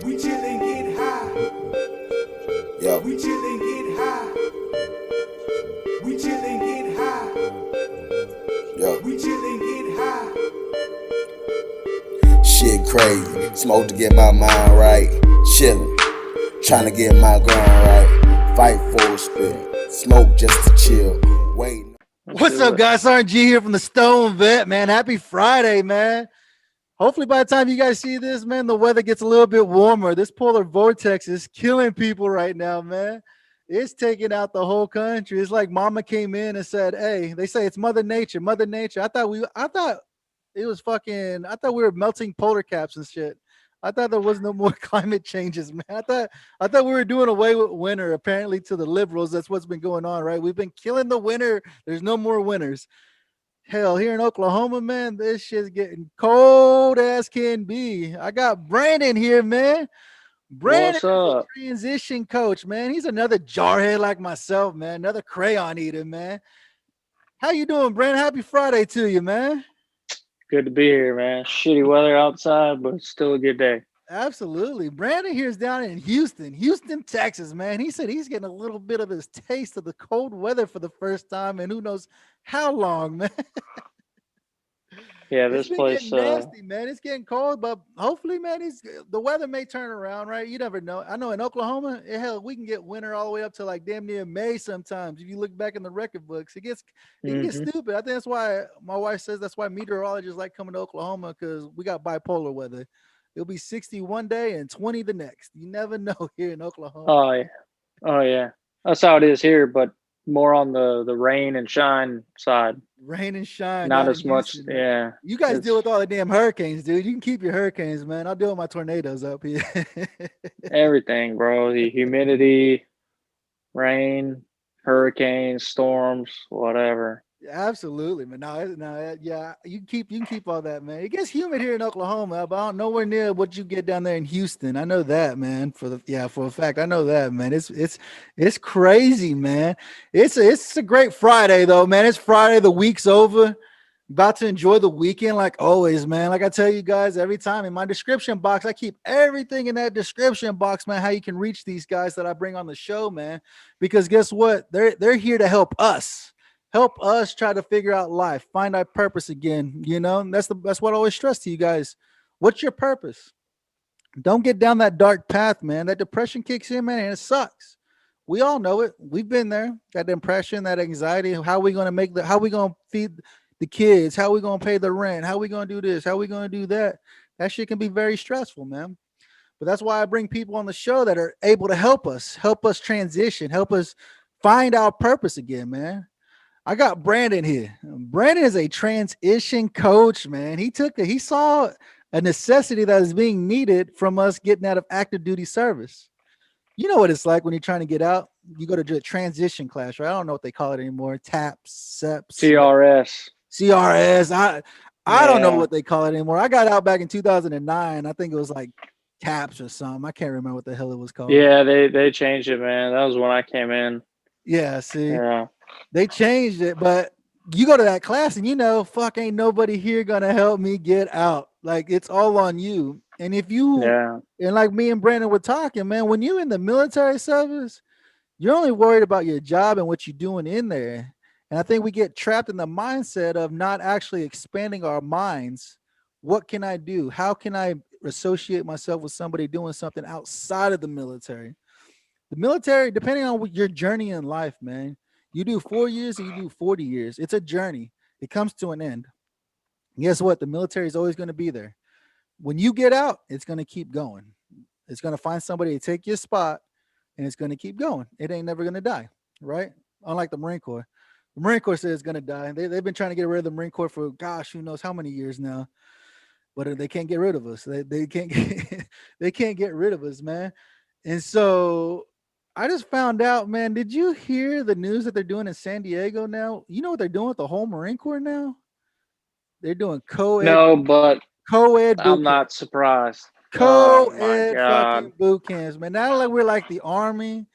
We chillin' get high. Yo, We chillin' get high. We chillin' get high. yo, We chillin' get high. shit crazy. Smoke to get my mind right. Chillin', trying to get my grind right. Fight full spit. Smoke just to chill. Waiting. Let's What's do up, it. guys? RNG here from the Stone Vet, man. Happy Friday, man. Hopefully, by the time you guys see this, man, the weather gets a little bit warmer. This polar vortex is killing people right now, man. It's taking out the whole country. It's like Mama came in and said, "Hey," they say it's Mother Nature. Mother Nature. I thought it was fucking. I thought we were melting polar caps and shit. I thought there was no more climate changes, man. I thought we were doing away with winter. Apparently, to the liberals, that's what's been going on, right? We've been killing the winter. There's no more winters. Hell, here in Oklahoma, man, this shit's getting cold as can be. I got Brandon here, man. Brandon What's is a up? transition coach, man. He's another jarhead like myself, man. Another crayon eater, man. How you doing, Brandon? Happy Friday to you, man. Good to be here, man. Shitty weather outside, but it's still a good day. Absolutely. Brandon here's down in Houston, Texas, man. He said he's getting a little bit of his taste of the cold weather for the first time, and who knows how long, man. Yeah, It's this been place. getting nasty, man. It's getting cold, but hopefully, man, the weather may turn around, right? You never know. I know in Oklahoma, hell, we can get winter all the way up to like damn near May sometimes. If you look back in the record books, it can get hmm stupid. I think that's why my wife says that's why meteorologists like coming to Oklahoma because we got bipolar weather. It'll be 60 one day and 20 the next. You never know here in Oklahoma. Oh yeah, oh yeah. That's how it is here, but more on the rain and shine side. Rain and shine Not down in as much. Houston. Yeah, You guys deal it's with all the damn hurricanes, dude. You can keep your hurricanes, man. I'll deal with my tornadoes up here. everything, bro. The humidity, rain, hurricanes, storms, whatever. Absolutely, man. No, yeah, you can keep all that, man. It gets humid here in Oklahoma, but I don't nowhere near what you get down there in Houston. I know that, man. For a fact, I know that, man. It's crazy, man. It's a great Friday though, man. It's Friday, the week's over. About to enjoy the weekend like always, man. Like I tell you guys every time in my description box, I keep everything in that description box, man. How you can reach these guys that I bring on the show, man. Because guess what? They're here to help us try to figure out life, find our purpose again. And that's what I always stress to you guys. What's your purpose? Don't get down that dark path, man. That depression kicks in, man, and it sucks. We all know it. We've been there. That depression, that anxiety. How we gonna feed the kids? How we gonna pay the rent? How we gonna do this? How we gonna do that? That shit can be very stressful, man. But that's why I bring people on the show that are able to help us transition, help us find our purpose again, man. I got Brandon here. Brandon is a transition coach, man. He saw a necessity that is being needed from us getting out of active duty service. You know what it's like when you're trying to get out. You go to a transition class, right? I don't know what they call it anymore. TAPS, SEPS, what CRS. CRS. I don't know Yeah, what they call it anymore. I got out back in 2009. I think it was like TAPS or something. I can't remember what the hell it was called. yeah. They changed it, man. That was when I came in. Yeah, see. Yeah, They changed it, but you go to that class and fuck, ain't nobody here gonna help me get out. Like it's all on you. yeah. And like me and Brandon were talking, man, when you in the military service, you're only worried about your job and what you're doing in there. And I think we get trapped in the mindset of not actually expanding our minds. What can I do? How can I associate myself with somebody doing something outside of the military? The military, depending on your journey in life, man, you do 4 years or you do 40 years. It's a journey. It comes to an end. And guess what? The military is always going to be there. When you get out, it's going to keep going. It's going to find somebody to take your spot and it's going to keep going. It ain't never going to die, right? Unlike the Marine Corps. The Marine Corps says it's going to die. They've been trying to get rid of the Marine Corps for, gosh, who knows how many years now. But they can't get rid of us. They can't they can't get rid of us, man. And so I just found out, man. Did you hear the news that they're doing in San Diego now? You know what they're doing with the whole Marine Corps now? They're doing No, but co-ed I'm boot camp, not surprised. Oh my co-ed God. fucking boot camps, man. Now like we're like the Army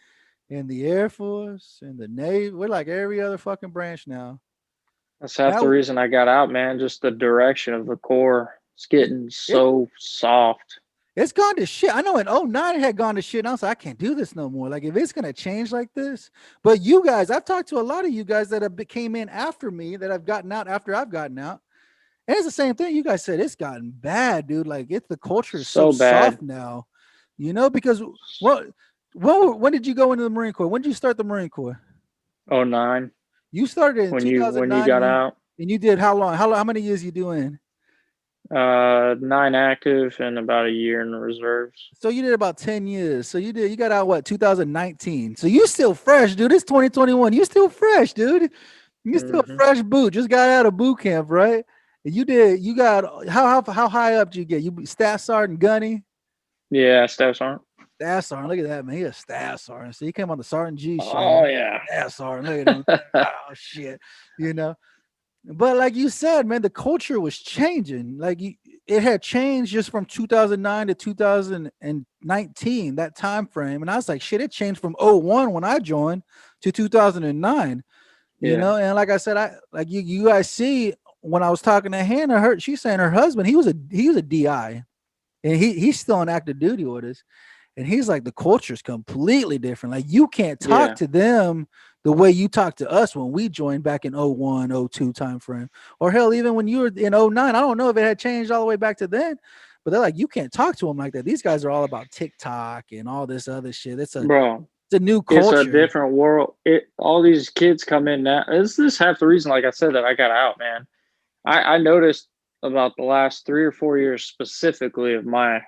and the Air Force and the Navy. We're like every other fucking branch now. That's half the Now reason I got out, man. Just the direction of the core. It's it getting it so soft. It's gone to shit. I know in '09 it had gone to shit. And I was like, I can't do this no more. Like if it's gonna change like this. But you guys, I've talked to a lot of you guys that have came in after me that have gotten out after I've gotten out. And it's the same thing. You guys said it's gotten bad, dude. Like the culture is so So bad. soft now, because when did you go into the Marine Corps? When did you start the Marine Corps? '09 You started in when you 2009 got out. and you did how long? How many years you doing? 9 active and about a year in the reserves. So you did about 10 years. So you got out what 2019. So you still fresh, dude. It's 2021. You still fresh, dude. You still fresh boot. Just got out of boot camp, right? And you got how high up did you get? You staff sergeant gunny? Yeah, staff sergeant. Staff sergeant. Look at that, man. He a staff sergeant. So he came on the Sergeant G show. Oh yeah. Staff sergeant. Look at him. Oh shit. But like you said, man, the culture was changing. Like it had changed just from 2009 to 2019, that time frame. And I was like, shit, it changed from '01 when I joined to 2009. Yeah. And like I said, you guys see when I was talking to Hannah, she's saying her husband, he was a DI, and he's still on active duty with us. And he's like, the culture is completely different. Like you can't talk to them the way you talked to us when we joined back in '01, '02 time frame. Or hell, even when you were in '09, I don't know if it had changed all the way back to then, but they're like, you can't talk to them like that. These guys are all about TikTok and all this other shit. It's a new culture. It's a different world. All these kids come in now. This is half the reason, like I said, that I got out, man. I noticed about the last 3 or 4 years specifically of my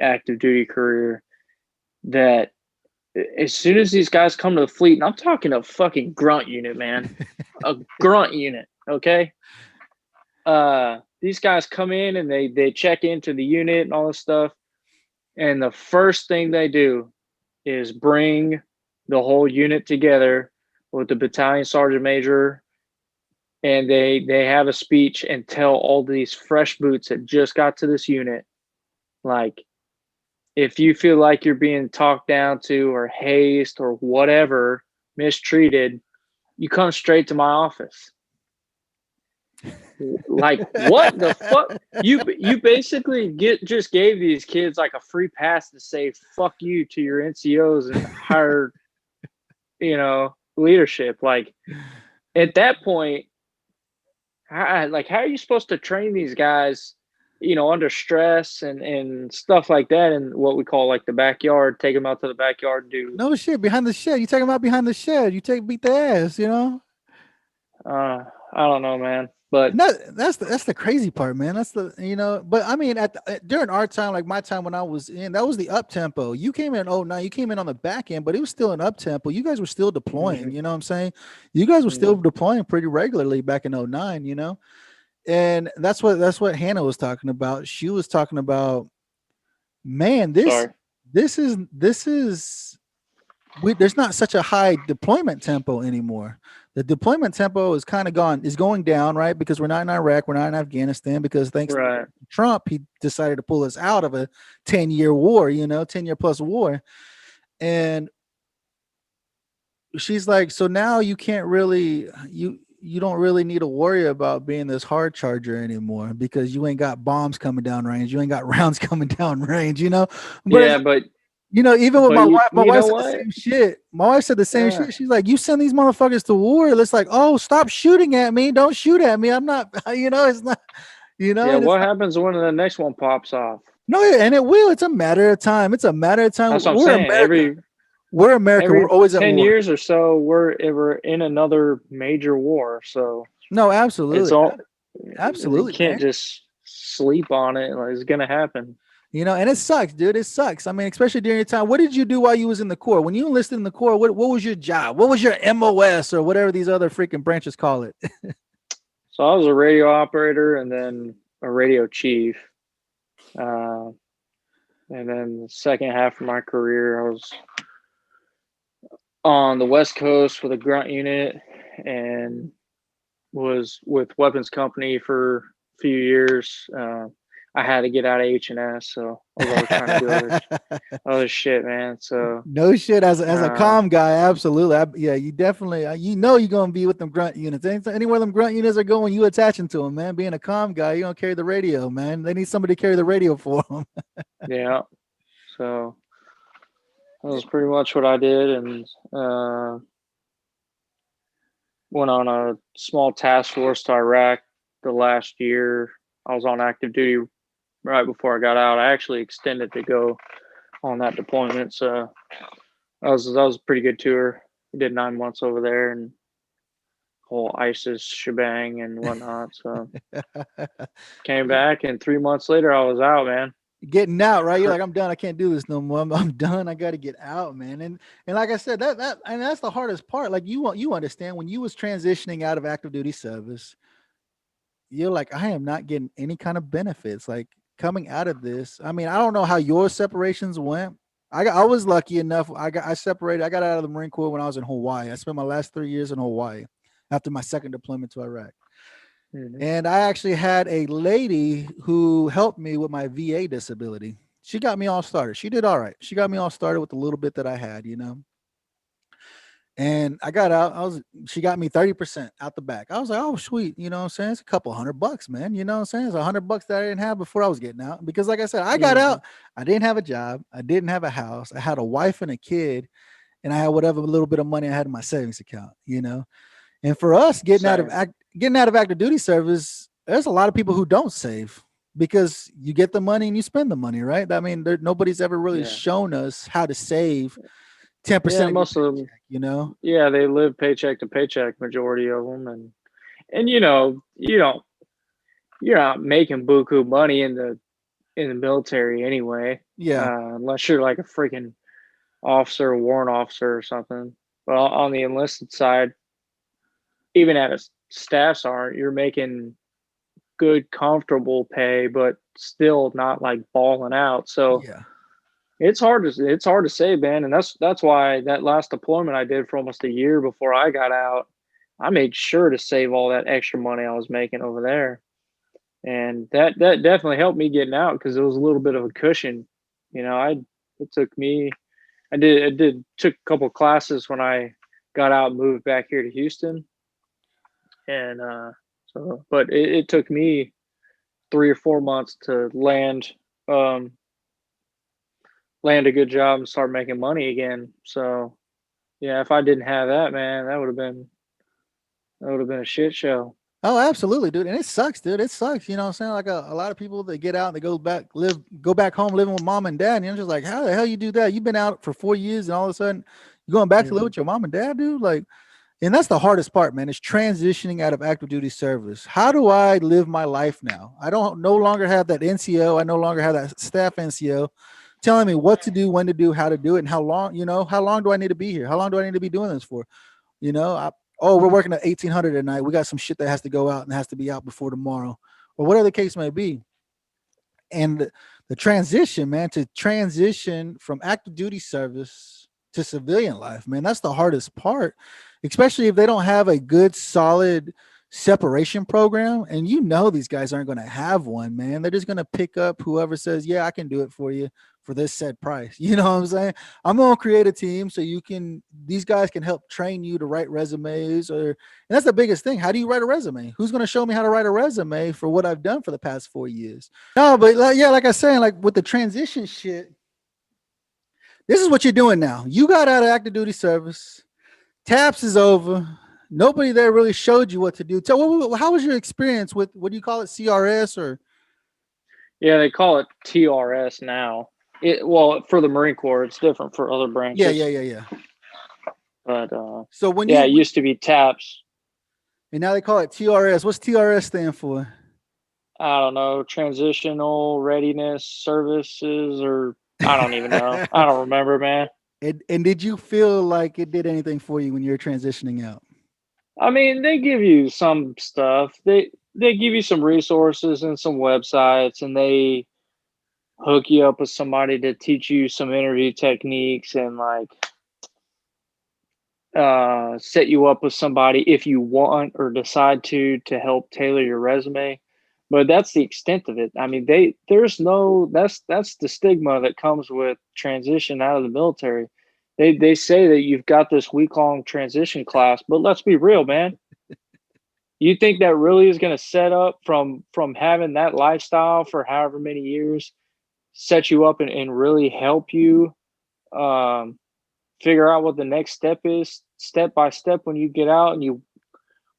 active duty career that as soon as these guys come to the fleet, and I'm talking a fucking grunt unit, man, a grunt unit, okay? These guys come in and they check into the unit and all this stuff, and the first thing they do is bring the whole unit together with the battalion sergeant major, and they have a speech and tell all these fresh boots that just got to this unit, like, if you feel like you're being talked down to or hazed or whatever, mistreated, you come straight to my office. Like, what the fuck? You basically just gave these kids like a free pass to say fuck you to your NCOs and higher, leadership. Like, at that point, how are you supposed to train these guys, under stress and stuff like that, and what we call like the backyard, take them out to the backyard, do no shit behind the shed. You take them out behind the shed. You beat the ass, I don't know, man. But that's the crazy part, man. That's but I mean, during our time, like my time when I was in, that was the up tempo. You came in '09, you came in on the back end, but it was still an up tempo. You guys were still deploying, you know what I'm saying? You guys were still deploying pretty regularly back in '09, and that's what Hannah was talking about. She was talking about, man, there's not such a high deployment tempo anymore. The deployment tempo is going down, right? Because we're not in Iraq, we're not in Afghanistan, because thanks to Trump, he decided to pull us out of a 10-year war, 10-year plus war. And she's like, so now you can't really, you don't really need to worry about being this hard charger anymore, because you ain't got bombs coming down range, you ain't got rounds coming down range, But even with my wife, my wife said the same shit. My wife said the same shit. She's like, you send these motherfuckers to war. It's like, oh, stop shooting at me. Don't shoot at me. I'm not, it's not, Yeah, what happens when the next one pops off? No, and it will. It's a matter of time. It's a matter of time. That's what I'm saying. We're America. We're always at 10 war. years or so, we're in another major war. So no, absolutely. Absolutely. You can't just sleep on it. Like, it's going to happen. And it sucks, dude. It sucks. I mean, especially during your time. What did you do while you was in the Corps? When you enlisted in the Corps, what was your job? What was your MOS or whatever these other freaking branches call it? So I was a radio operator and then a radio chief. And then the second half of my career, I was on the West Coast with a grunt unit and was with weapons company for a few years. I had to get out of H&S, so I was always trying to do other shit, man. So no shit. As a comm guy, absolutely. You definitely, you're gonna be with them grunt units. Anywhere them grunt units are going, you attaching to them, man. Being a comm guy, you don't carry the radio, man. They need somebody to carry the radio for them. Yeah. So that was pretty much what I did, and went on a small task force to Iraq the last year. I was on active duty right before I got out. I actually extended to go on that deployment, so that was a pretty good tour. We did 9 months over there and whole ISIS shebang and whatnot. So came back, and 3 months later, I was out, man. Getting out, right? You're like, I'm done. I can't do this no more. I'm done. I got to get out, man. And like I said, and that's the hardest part. Like you understand when you was transitioning out of active duty service, you're like, I am not getting any kind of benefits. Like coming out of this, I mean, I don't know how your separations went. I was lucky enough. I separated. I got out of the Marine Corps when I was in Hawaii. I spent my last 3 years in Hawaii after my second deployment to Iraq. Mhm. And I actually had a lady who helped me with my VA disability. She got me all started. She did all right. She got me all started with the little bit that I had, you know. And I got out. She got me 30% out the back. I was like, oh, sweet. You know what I'm saying? It's a couple $100, man. You know what I'm saying? It's $100 that I didn't have before I was getting out. Because like I said, I got out. I didn't have a job. I didn't have a house. I had a wife and a kid, and I had whatever little bit of money I had in my savings account, you know. And for us getting out of active duty service, there's a lot of people who don't save because you get the money and you spend the money, right? I mean, nobody's ever really shown us how to save 10% Yeah, of your most of them. paycheck, you know? Yeah, they live paycheck to paycheck, majority of them, and you know, you're not making buku money in the military anyway, Yeah. unless you're like a freaking officer, warrant officer or something. But on the enlisted side, even at a staff sergeant, you're making good, comfortable pay, but still not like balling out. So Yeah. it's hard to say, man. And that's why that last deployment I did for almost a year before I got out, I made sure to save all that extra money I was making over there. And that definitely helped me getting out because it was a little bit of a cushion. You know, it took me I took a couple classes when I got out and moved back here to Houston. And but it took me 3 or 4 months to um land a good job and start making money again. So yeah, if I didn't have that, man, that would have been a shit show. Oh, absolutely, dude. And it sucks, dude. It sucks. You know what I'm saying? Like a lot of people that get out and they go back home living with mom and dad. And you're just like, how the hell you do that? You've been out for 4 years and all of a sudden you're going back to live Mhm. with your mom and dad, dude. Like, and that's the hardest part, man, is transitioning out of active duty service. How do I live my life now? I don't no longer have that NCO. I no longer have that staff NCO telling me what to do, when to do, how to do it, and how long, how long do I need to be here? How long do I need to be doing this for? You know, oh, we're working at 1800 tonight. We got some shit that has to go out and has to be out before tomorrow, or whatever the case may be. And the transition, man, to transition from active duty service to civilian life, man, that's the hardest part, especially if they don't have a good, solid separation program. And these guys aren't going to have one, man. They're just going to pick up whoever says, yeah, I can do it for you for this said price. You know what I'm saying? I'm going to create a team so these guys can help train you to write resumes, and that's the biggest thing. How do you write a resume? Who's going to show me how to write a resume for what I've done for the past 4 years? No, but like I was saying, like with the transition shit, this is what you're doing now. You got out of active duty service. TAPS is over. Nobody there really showed you what to do. So how was your experience with, what do you call it, CRS or? Yeah, they call it TRS now. Well, for the Marine Corps, it's different for other branches. Yeah. But So when it used to be TAPS. and now they call it TRS. What's TRS stand for? I don't know, transitional readiness services, or I don't even know. I don't remember, man. And did you feel like it did anything for you when you're transitioning out? I mean, they give you some stuff. They give you some resources and some websites, and they hook you up with somebody to teach you some interview techniques, and like set you up with somebody if you want or decide to help tailor your resume. But that's the extent of it. I mean, that's the stigma that comes with transition out of the military. They say that you've got this week-long transition class, but let's be real, man. You think that really is going to set up from having that lifestyle for however many years set you up and really help you um, figure out what the next step is, step by step, when you get out and you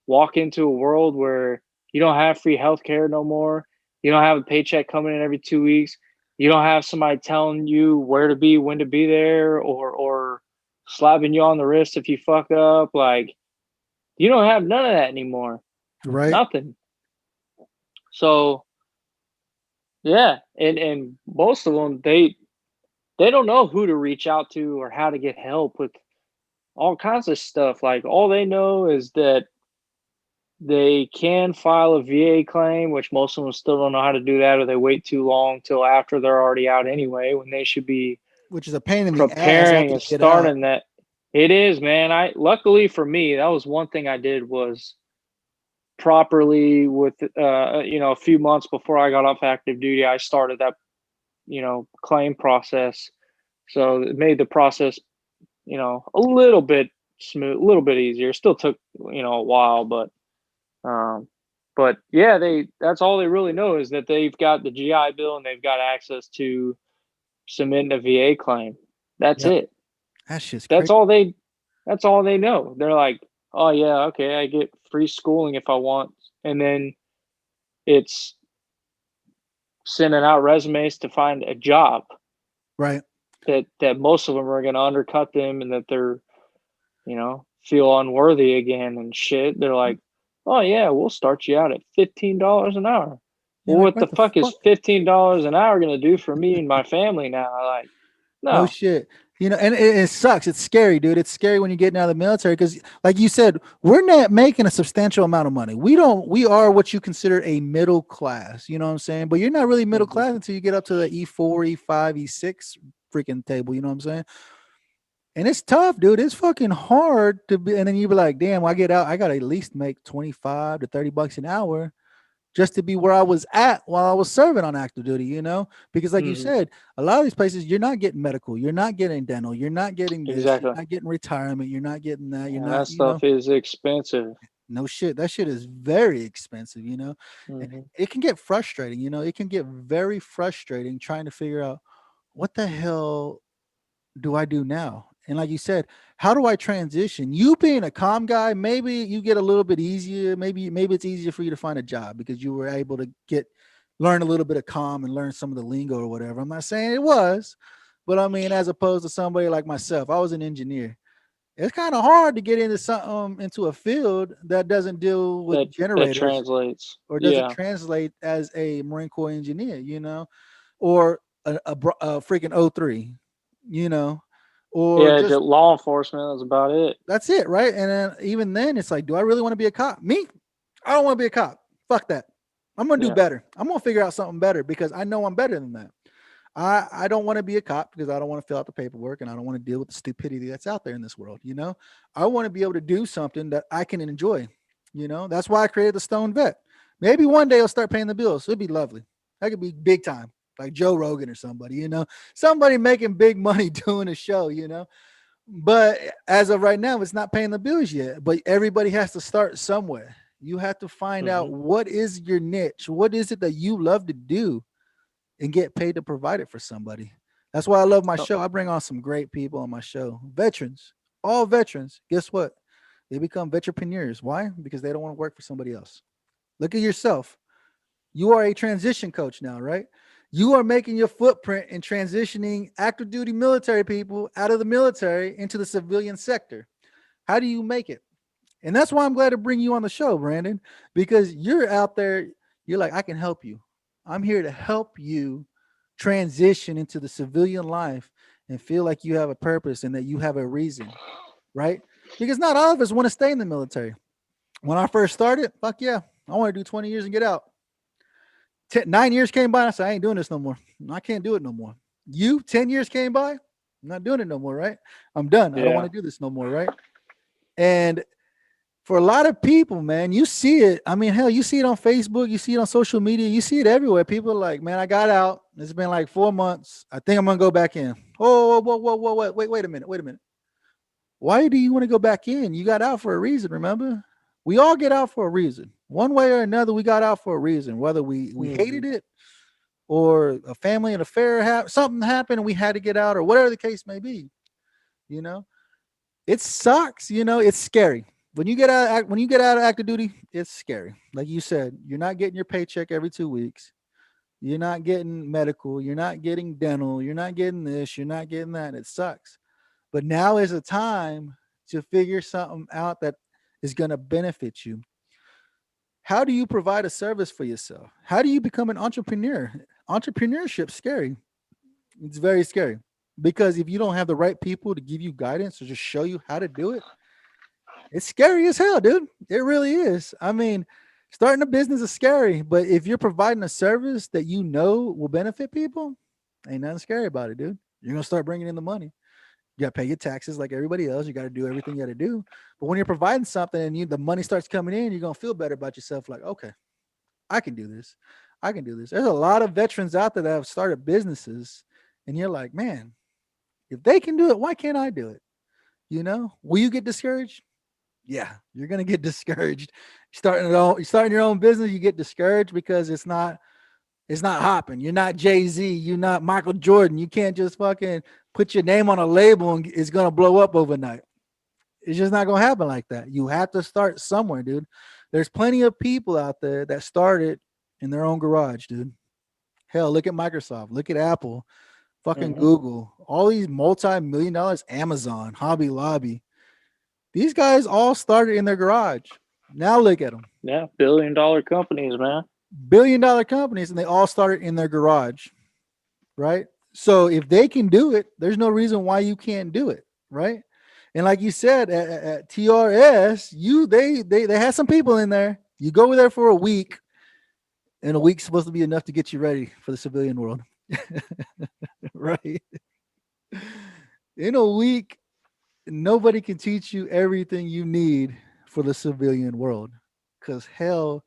walk into a world where you don't have free healthcare no more. You don't have a paycheck coming in every 2 weeks. You don't have somebody telling you where to be, when to be there, or slapping you on the wrist if you fuck up. Like, you don't have none of that anymore. Right. Nothing. So yeah, and most of them, they don't know who to reach out to or how to get help with all kinds of stuff. Like, all they know is that they can file a VA claim, which most of them still don't know how to do that, or they wait too long till after they're already out anyway, when they should be Which is a pain in the ass preparing after you and get out. starting that. It is, man. I luckily for me, that was one thing I did, was properly with a few months before I got off active duty, I started that claim process. So it made the process a little bit smooth, a little bit easier. Still took a while, um, but yeah, that's all they really know, is that they've got the GI Bill and they've got access to submitting a VA claim. That's Yep. it. That shit's That's crazy. all they that's all they know. They're like, "Oh yeah, okay, I get free schooling if I want." And then it's sending out resumes to find a job Right. that most of them are going to undercut them, and that they're, feel unworthy again and shit. They're like, "Oh yeah, we'll start you out at $15 an hour." You're Well, like, what the what the fuck is fuck? $15 an hour going to do for me and my family now? Like, No no. shit. And it sucks. It's scary, dude. It's scary when you're getting out of the military because, like you said, we're not making a substantial amount of money. We are what you consider a middle class. You know what I'm saying? But you're not really middle Mhm. class until you get up to the E4, E5, E6 freaking table. You know what I'm saying? And it's tough, dude. It's fucking hard to be. And then you be like, damn, when I get out, I got to at least make 25 to 30 bucks an hour just to be where I was at while I was serving on active duty, because like you Mhm. said, a lot of these places, you're not getting medical, you're not getting dental, you're not getting this, you're Exactly. not getting retirement, you're not getting that, you're And not, that stuff is expensive. no shit. That shit is very expensive, and Mhm. it can get frustrating, it can get very frustrating trying to figure out what the hell do I do now? And like you said, how do I transition? You being a comm guy, maybe you get a little bit easier. Maybe it's easier for you to find a job because you were able to learn a little bit of comm and learn some of the lingo or whatever. I'm not saying it was, but I mean, as opposed to somebody like myself, I was an engineer. It's kind of hard to get into into a field that doesn't deal with That generators translates. or doesn't Yeah. translate as a Marine Corps engineer, or a freaking O3, you know, or Yeah, just the law enforcement, that's about it. that's it, right? And then even then, it's like, do I really want to be a cop? Me, I don't want to be a cop. Fuck that. I'm gonna do Yeah. better. I'm gonna figure out something better because I know I'm better than that. I don't want to be a cop because I don't want to fill out the paperwork and I don't want to deal with the stupidity that's out there in this world. I want to be able to do something that I can enjoy. That's why I created the Stone Vet. Maybe one day I'll start paying the bills. It'd be lovely. That could be big time, like Joe Rogan or somebody. Somebody making big money doing a show. But as of right now, it's not paying the bills yet. But everybody has to start somewhere. You have to find out Mhm. what is your niche. What is it that you love to do and get paid to provide it for somebody. That's why I love my Oh, show. I bring on some great people on my show. Veterans, all veterans. Guess what? They become veteranpreneurs. Why? Because they don't want to work for somebody else. Look at yourself. You are a transition coach now, right? You are making your footprint in transitioning active duty military people out of the military into the civilian sector. How do you make it? And that's why I'm glad to bring you on the show, Brandon, because you're out there. You're like, I can help you. I'm here to help you transition into the civilian life and feel like you have a purpose and that you have a reason, right? Because not all of us want to stay in the military. When I first started, fuck yeah, I want to do 20 years and get out. 9 years came by, and I said, I ain't doing this no more. I can't do it no more. 10 years came by, I'm not doing it no more, right? I'm done. I don't want yeah. to do this no more, right? And for a lot of people, man, you see it. I mean, hell, you see it on Facebook, you see it on social media, you see it everywhere. People are like, man, I got out. It's been like 4 months. I think I'm gonna go back in. Oh, whoa, wait a minute. Why do you want to go back in? You got out for a reason, remember? We all get out for a reason. One way or another, we got out for a reason. Whether we hated Mhm. it or a family and affair, something happened and we had to get out, or whatever the case may be. You know, it sucks. You know, it's scary. When you get out of active duty, it's scary. Like you said, you're not getting your paycheck every 2 weeks. You're not getting medical. You're not getting dental. You're not getting this. You're not getting that. And it sucks. But now is a time to figure something out that is going to benefit you. How do you provide a service for yourself? How do you become an entrepreneur? Entrepreneurship's scary. It's very scary because if you don't have the right people to give you guidance or just show you how to do it, it's scary as hell, dude. It really is. I mean, starting a business is scary, but if you're providing a service that you know will benefit people, ain't nothing scary about it, dude. You're going to start bringing in the money. You got to pay your taxes like everybody else. You got to do everything you got to do. But when you're providing something and the money starts coming in, you're going to feel better about yourself. Like, okay, I can do this. I can do this. There's a lot of veterans out there that have started businesses and you're like, man, if they can do it, why can't I do it? You know, will you get discouraged? Yeah, you're going to get discouraged. Starting your own business, you get discouraged because it's not hopping. You're not Jay-Z. You're not Michael Jordan. You can't just fucking put your name on a label and it's going to blow up overnight. It's just not going to happen like that. You have to start somewhere, dude. There's plenty of people out there that started in their own garage, dude. Hell, look at Microsoft. Look at Apple. Fucking Google. All these multi-million dollars, Amazon, Hobby Lobby. These guys all started in their garage. Now look at them. Yeah, billion-dollar companies, man. Billion-dollar companies, and they all started in their garage, right? So if they can do it, there's no reason why you can't do it, right? And like you said, at TRS, they had some people in there. You go there for a week, and a week's supposed to be enough to get you ready for the civilian world, right? In a week, nobody can teach you everything you need for the civilian world, because hell,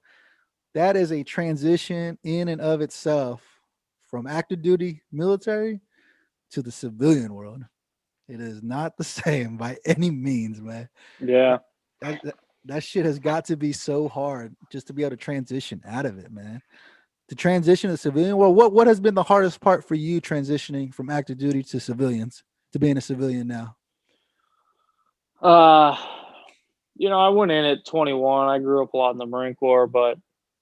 that is a transition in and of itself from active duty military to the civilian world. It is not the same by any means, man. Yeah. That shit has got to be so hard just to be able to transition out of it, man. To transition to civilian world, what has been the hardest part for you transitioning from active duty to civilians, to being a civilian now? You know, I went in at 21. I grew up a lot in the Marine Corps, but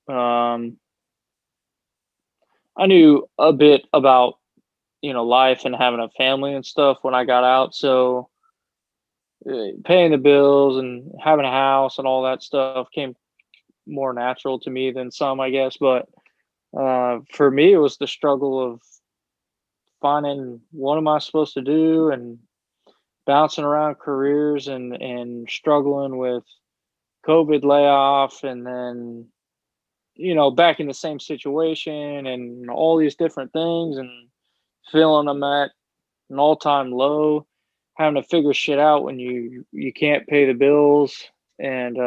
I knew a bit about, you know, life and having a family and stuff when I got out. So paying the bills and having a house and all that stuff came more natural to me than some, I guess. But for me, it was the struggle of finding what am I supposed to do and bouncing around careers and struggling with COVID layoff and then, you know, back in the same situation and all these different things and feeling I'm at an all-time low, having to figure shit out when you can't pay the bills. And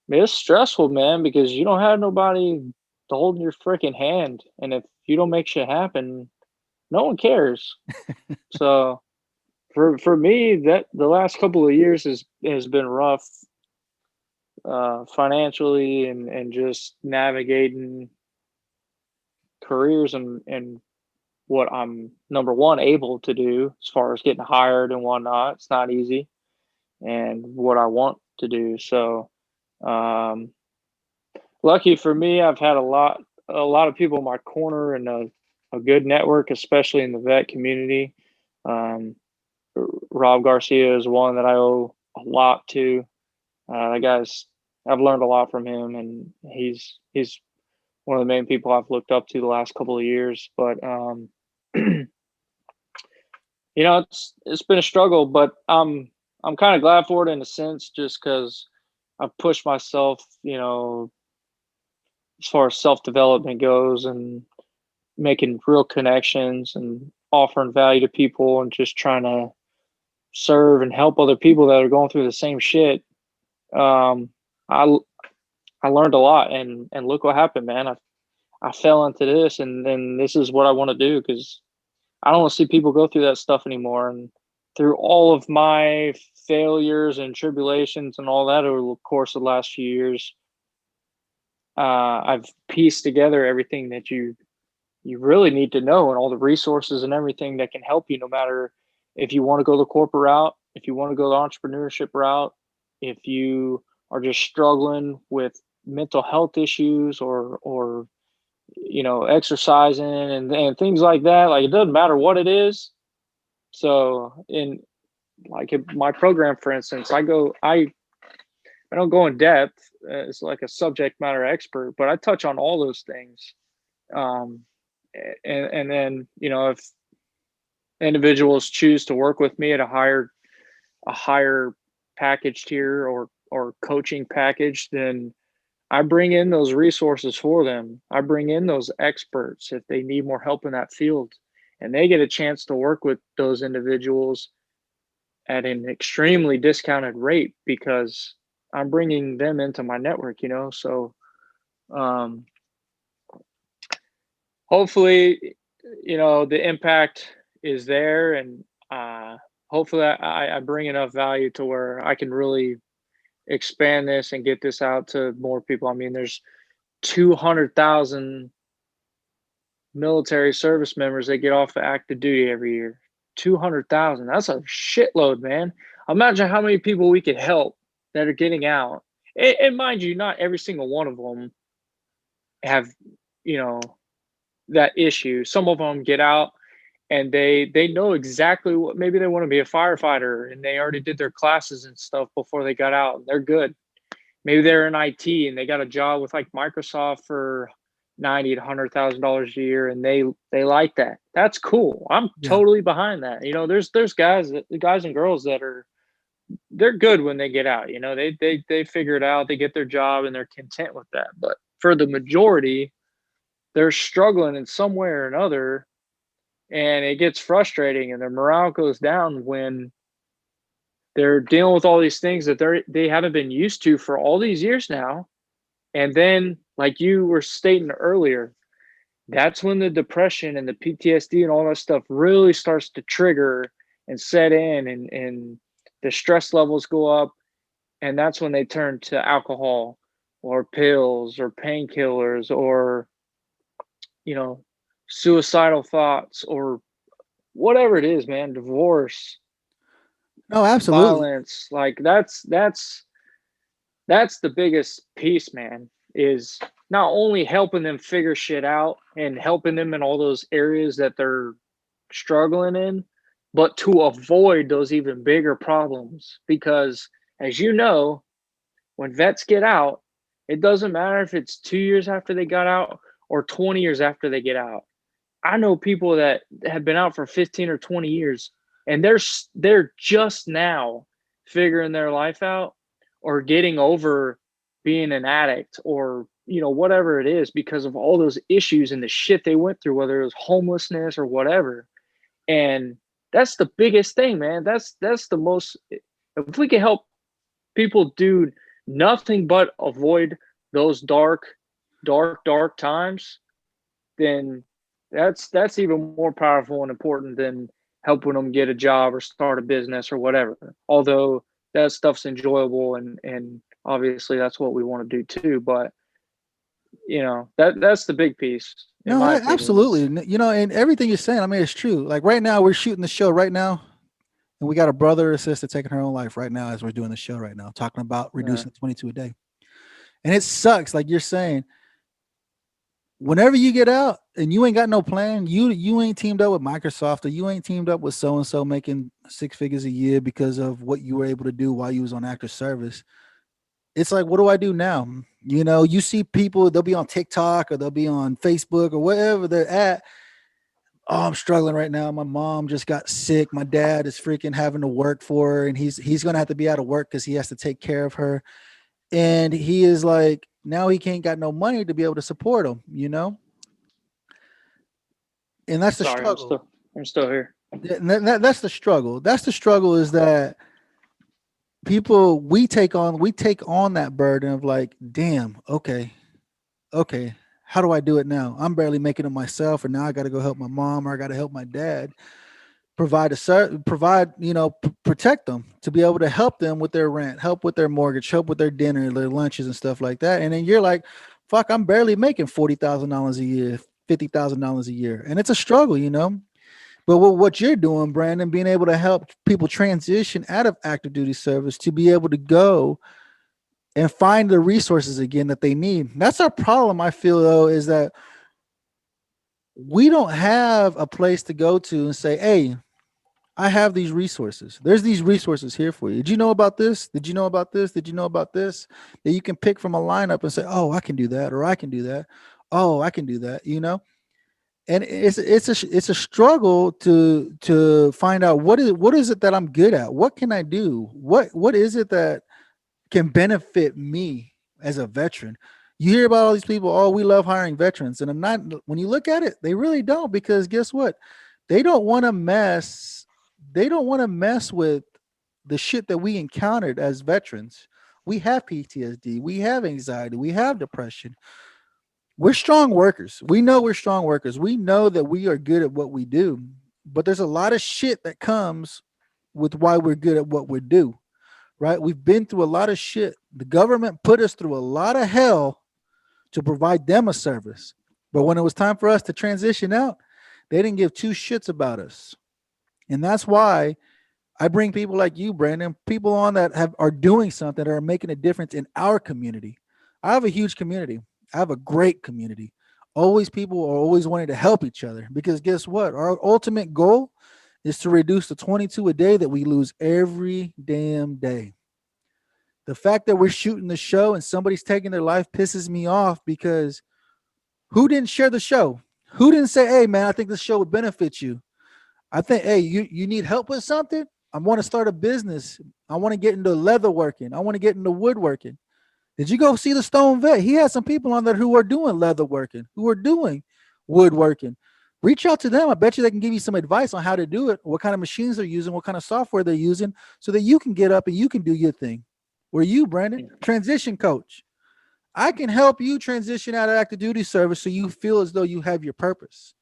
it's stressful, man, because you don't have nobody to hold your freaking hand. And if you don't make shit happen, no one cares. So for me, that the last couple of years has been rough, financially and just navigating careers and what I'm number one able to do as far as getting hired and whatnot. It's not easy, and what I want to do. So, um, lucky for me, I've had a lot of people in my corner and a good network, especially in the vet community. Um, Rob Garcia is one that I owe a lot to. That guy's I've learned a lot from him, and he's one of the main people I've looked up to the last couple of years. But you know, it's been a struggle, but I'm kind of glad for it in a sense, just because I've pushed myself, you know, as far as self development goes, and making real connections and offering value to people, and just trying to serve and help other people that are going through the same shit. Um, I I learned a lot, and look what happened, man. I fell into this, and then this is what I want to do because I don't want to see people go through that stuff anymore. And through all of my failures and tribulations and all that over the course of the last few years, I've pieced together everything that you really need to know and all the resources and everything that can help you no matter if you want to go the corporate route, if you want to go the entrepreneurship route, if you are just struggling with mental health issues or exercising and things like that. Like it doesn't matter what it is. So in like in my program, for instance, I don't go in depth as like a subject matter expert, but I touch on all those things. Um, and then if individuals choose to work with me at a higher package tier or coaching package, then I bring in those resources for them. I bring in those experts if they need more help in that field, and they get a chance to work with those individuals at an extremely discounted rate because I'm bringing them into my network. So um, hopefully, the impact is there, and hopefully I bring enough value to where I can really expand this and get this out to more people. I mean, there's 200,000 military service members that get off the active duty every year. 200,000. That's a shitload, man. Imagine how many people we could help that are getting out. And mind you, not every single one of them have, you know, that issue. Some of them get out and they know exactly what, maybe they want to be a firefighter and they already did their classes and stuff before they got out. They're good. Maybe they're in IT and they got a job with like Microsoft for 90 to $100,000 a year, and they like that. That's cool. I'm Yeah. totally behind that. There's guys and girls that they're good when they get out. They figure it out. They get their job and they're content with that. But for the majority, they're struggling in some way or another, and it gets frustrating, and their morale goes down when they're dealing with all these things that they haven't been used to for all these years now. And then, like you were stating earlier, that's when the depression and the PTSD and all that stuff really starts to trigger and set in, and the stress levels go up. And that's when they turn to alcohol or pills or painkillers or, you know, suicidal thoughts or whatever it is, man, divorce, No, absolutely. violence. Like that's the biggest piece, man, is not only helping them figure shit out and helping them in all those areas that they're struggling in, but to avoid those even bigger problems. Because as you know, when vets get out, it doesn't matter if it's 2 years after they got out or 20 years after they get out. I know people that have been out for 15 or 20 years and they're just now figuring their life out or getting over being an addict or whatever it is because of all those issues and the shit they went through, whether it was homelessness or whatever. And that's the biggest thing, man. That's the most, if we can help people do nothing but avoid those dark times, then that's even more powerful and important than helping them get a job or start a business or whatever. Although that stuff's enjoyable and obviously that's what we want to do too. But that's the big piece in No, my opinion. absolutely. And everything you're saying, I mean, it's true. Like right now, we're shooting the show right now, and we got a brother or sister taking her own life right now as we're doing the show right now, talking about reducing 22 a day. And it sucks, like you're saying. Whenever you get out and you ain't got no plan, you ain't teamed up with Microsoft or you ain't teamed up with so and so making 6 figures a year because of what you were able to do while you was on active service. It's like, what do I do now? You see people, they'll be on TikTok or they'll be on Facebook or wherever they're at. Oh, I'm struggling right now. My mom just got sick. My dad is freaking having to work for her, and he's gonna have to be out of work because he has to take care of her. And he is like, now he can't got no money to be able to support him, And that's the Sorry, struggle. I'm still here. That's the struggle. That's the struggle is that people we take on that burden of like, damn, okay, how do I do it now? I'm barely making it myself, and now I got to go help my mom or I got to help my dad protect them to be able to help them with their rent, help with their mortgage, help with their dinner, their lunches and stuff like that. And then you're like, fuck, I'm barely making $40,000 a year, $50,000 a year, and it's a struggle, you know. But what you're doing, Brandon, being able to help people transition out of active duty service to be able to go and find the resources again that they need. That's our problem, I feel, though, is that we don't have a place to go to and say, hey, I have these resources. There's these resources here for you. Did you know about this? Did you know about this? Did you know about this? That you can pick from a lineup and say, oh, I can do that, or I can do that. Oh, I can do that, you know? And it's a struggle to find out what is it that I'm good at? What can I do? What is it that can benefit me as a veteran? You hear about all these people, oh, we love hiring veterans. And I'm not, when you look at it, they really don't, because guess what? They don't want to mess, they don't want to mess with the shit that we encountered as veterans. We have PTSD, we have anxiety, we have depression. We're strong workers. We know we're strong workers. We know that we are good at what we do, but there's a lot of shit that comes with why we're good at what we do, right? We've been through a lot of shit. The government put us through a lot of hell to provide them a service. But when it was time for us to transition out, they didn't give two shits about us. And that's why I bring people like you, Brandon, people on that are doing something, that are making a difference in our community. I have a huge community. I have a great community. Always people are always wanting to help each other, because guess what? Our ultimate goal is to reduce the 22 a day that we lose every damn day. The fact that we're shooting the show and somebody's taking their life pisses me off, because who didn't share the show? Who didn't say, hey, man, I think this show would benefit you? I think, hey, you need help with something? I want to start a business. I want to get into leather working. I want to get into woodworking. Did you go see the Stone Vet? He has some people on there who are doing leather working, who are doing woodworking. Reach out to them. I bet you they can give you some advice on how to do it, what kind of machines they're using, what kind of software they're using, so that you can get up and you can do your thing. Where you, Brandon, transition coach. I can help you transition out of active duty service so you feel as though you have your purpose.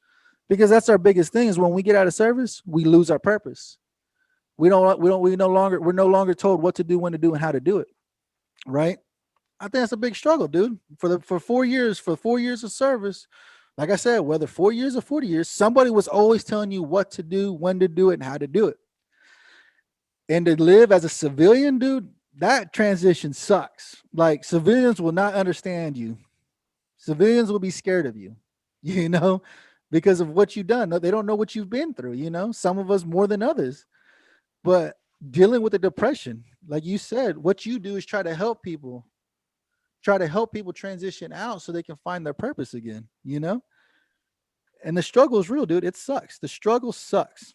Because that's our biggest thing, is when we get out of service, we lose our purpose. We're no longer told what to do, when to do, and how to do it. Right? I think that's a big struggle, dude. For 4 years, for 4 years of service, like I said, whether 4 years or 40 years, somebody was always telling you what to do, when to do it, and how to do it. And to live as a civilian, dude, that transition sucks. Like, civilians will not understand you. Civilians will be scared of you, you know, because of what you've done. They don't know what you've been through, you know, some of us more than others. But dealing with the depression, like you said, what you do is try to help people transition out so they can find their purpose again, you know? And the struggle is real, dude. It sucks. The struggle sucks.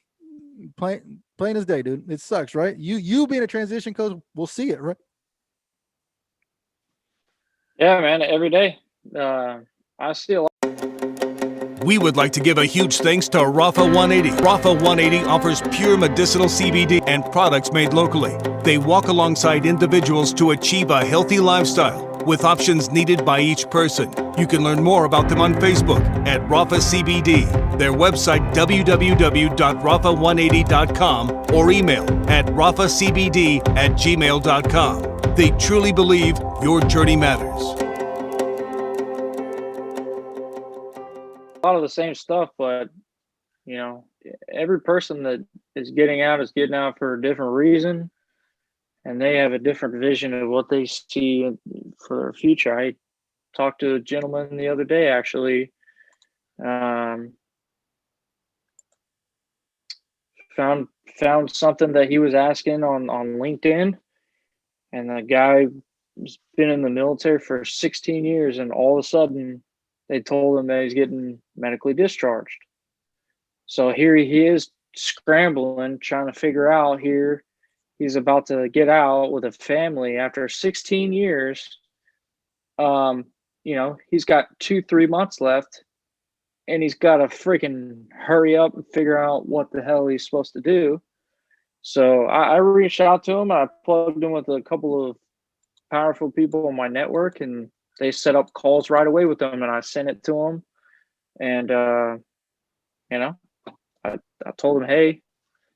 Plain as day, dude. It sucks, right? You being a transition coach will see it, right? Yeah, man, every day. I see a lot. We would like to give a huge thanks to Rafa 180. Rafa 180 offers pure medicinal CBD and products made locally. They walk alongside individuals to achieve a healthy lifestyle with options needed by each person. You can learn more about them on Facebook at Rafa CBD, their website www.rafa180.com, or email at rafacbd@gmail.com. They truly believe your journey matters. A lot of the same stuff, but you know, every person that is getting out for a different reason, and they have a different vision of what they see for their future. I talked to a gentleman the other day, actually. Found something that he was asking on LinkedIn, and the guy's been in the military for 16 years, and all of a sudden they told him that he's getting medically discharged. So here he is scrambling, trying to figure out here. He's about to get out with a family after 16 years. You know, he's got 2-3 months left, and he's got to freaking hurry up and figure out what the hell he's supposed to do. So I reached out to him. I plugged in with a couple of powerful people on my network, and they set up calls right away with him, and I sent it to him. And, you know, I told him, hey,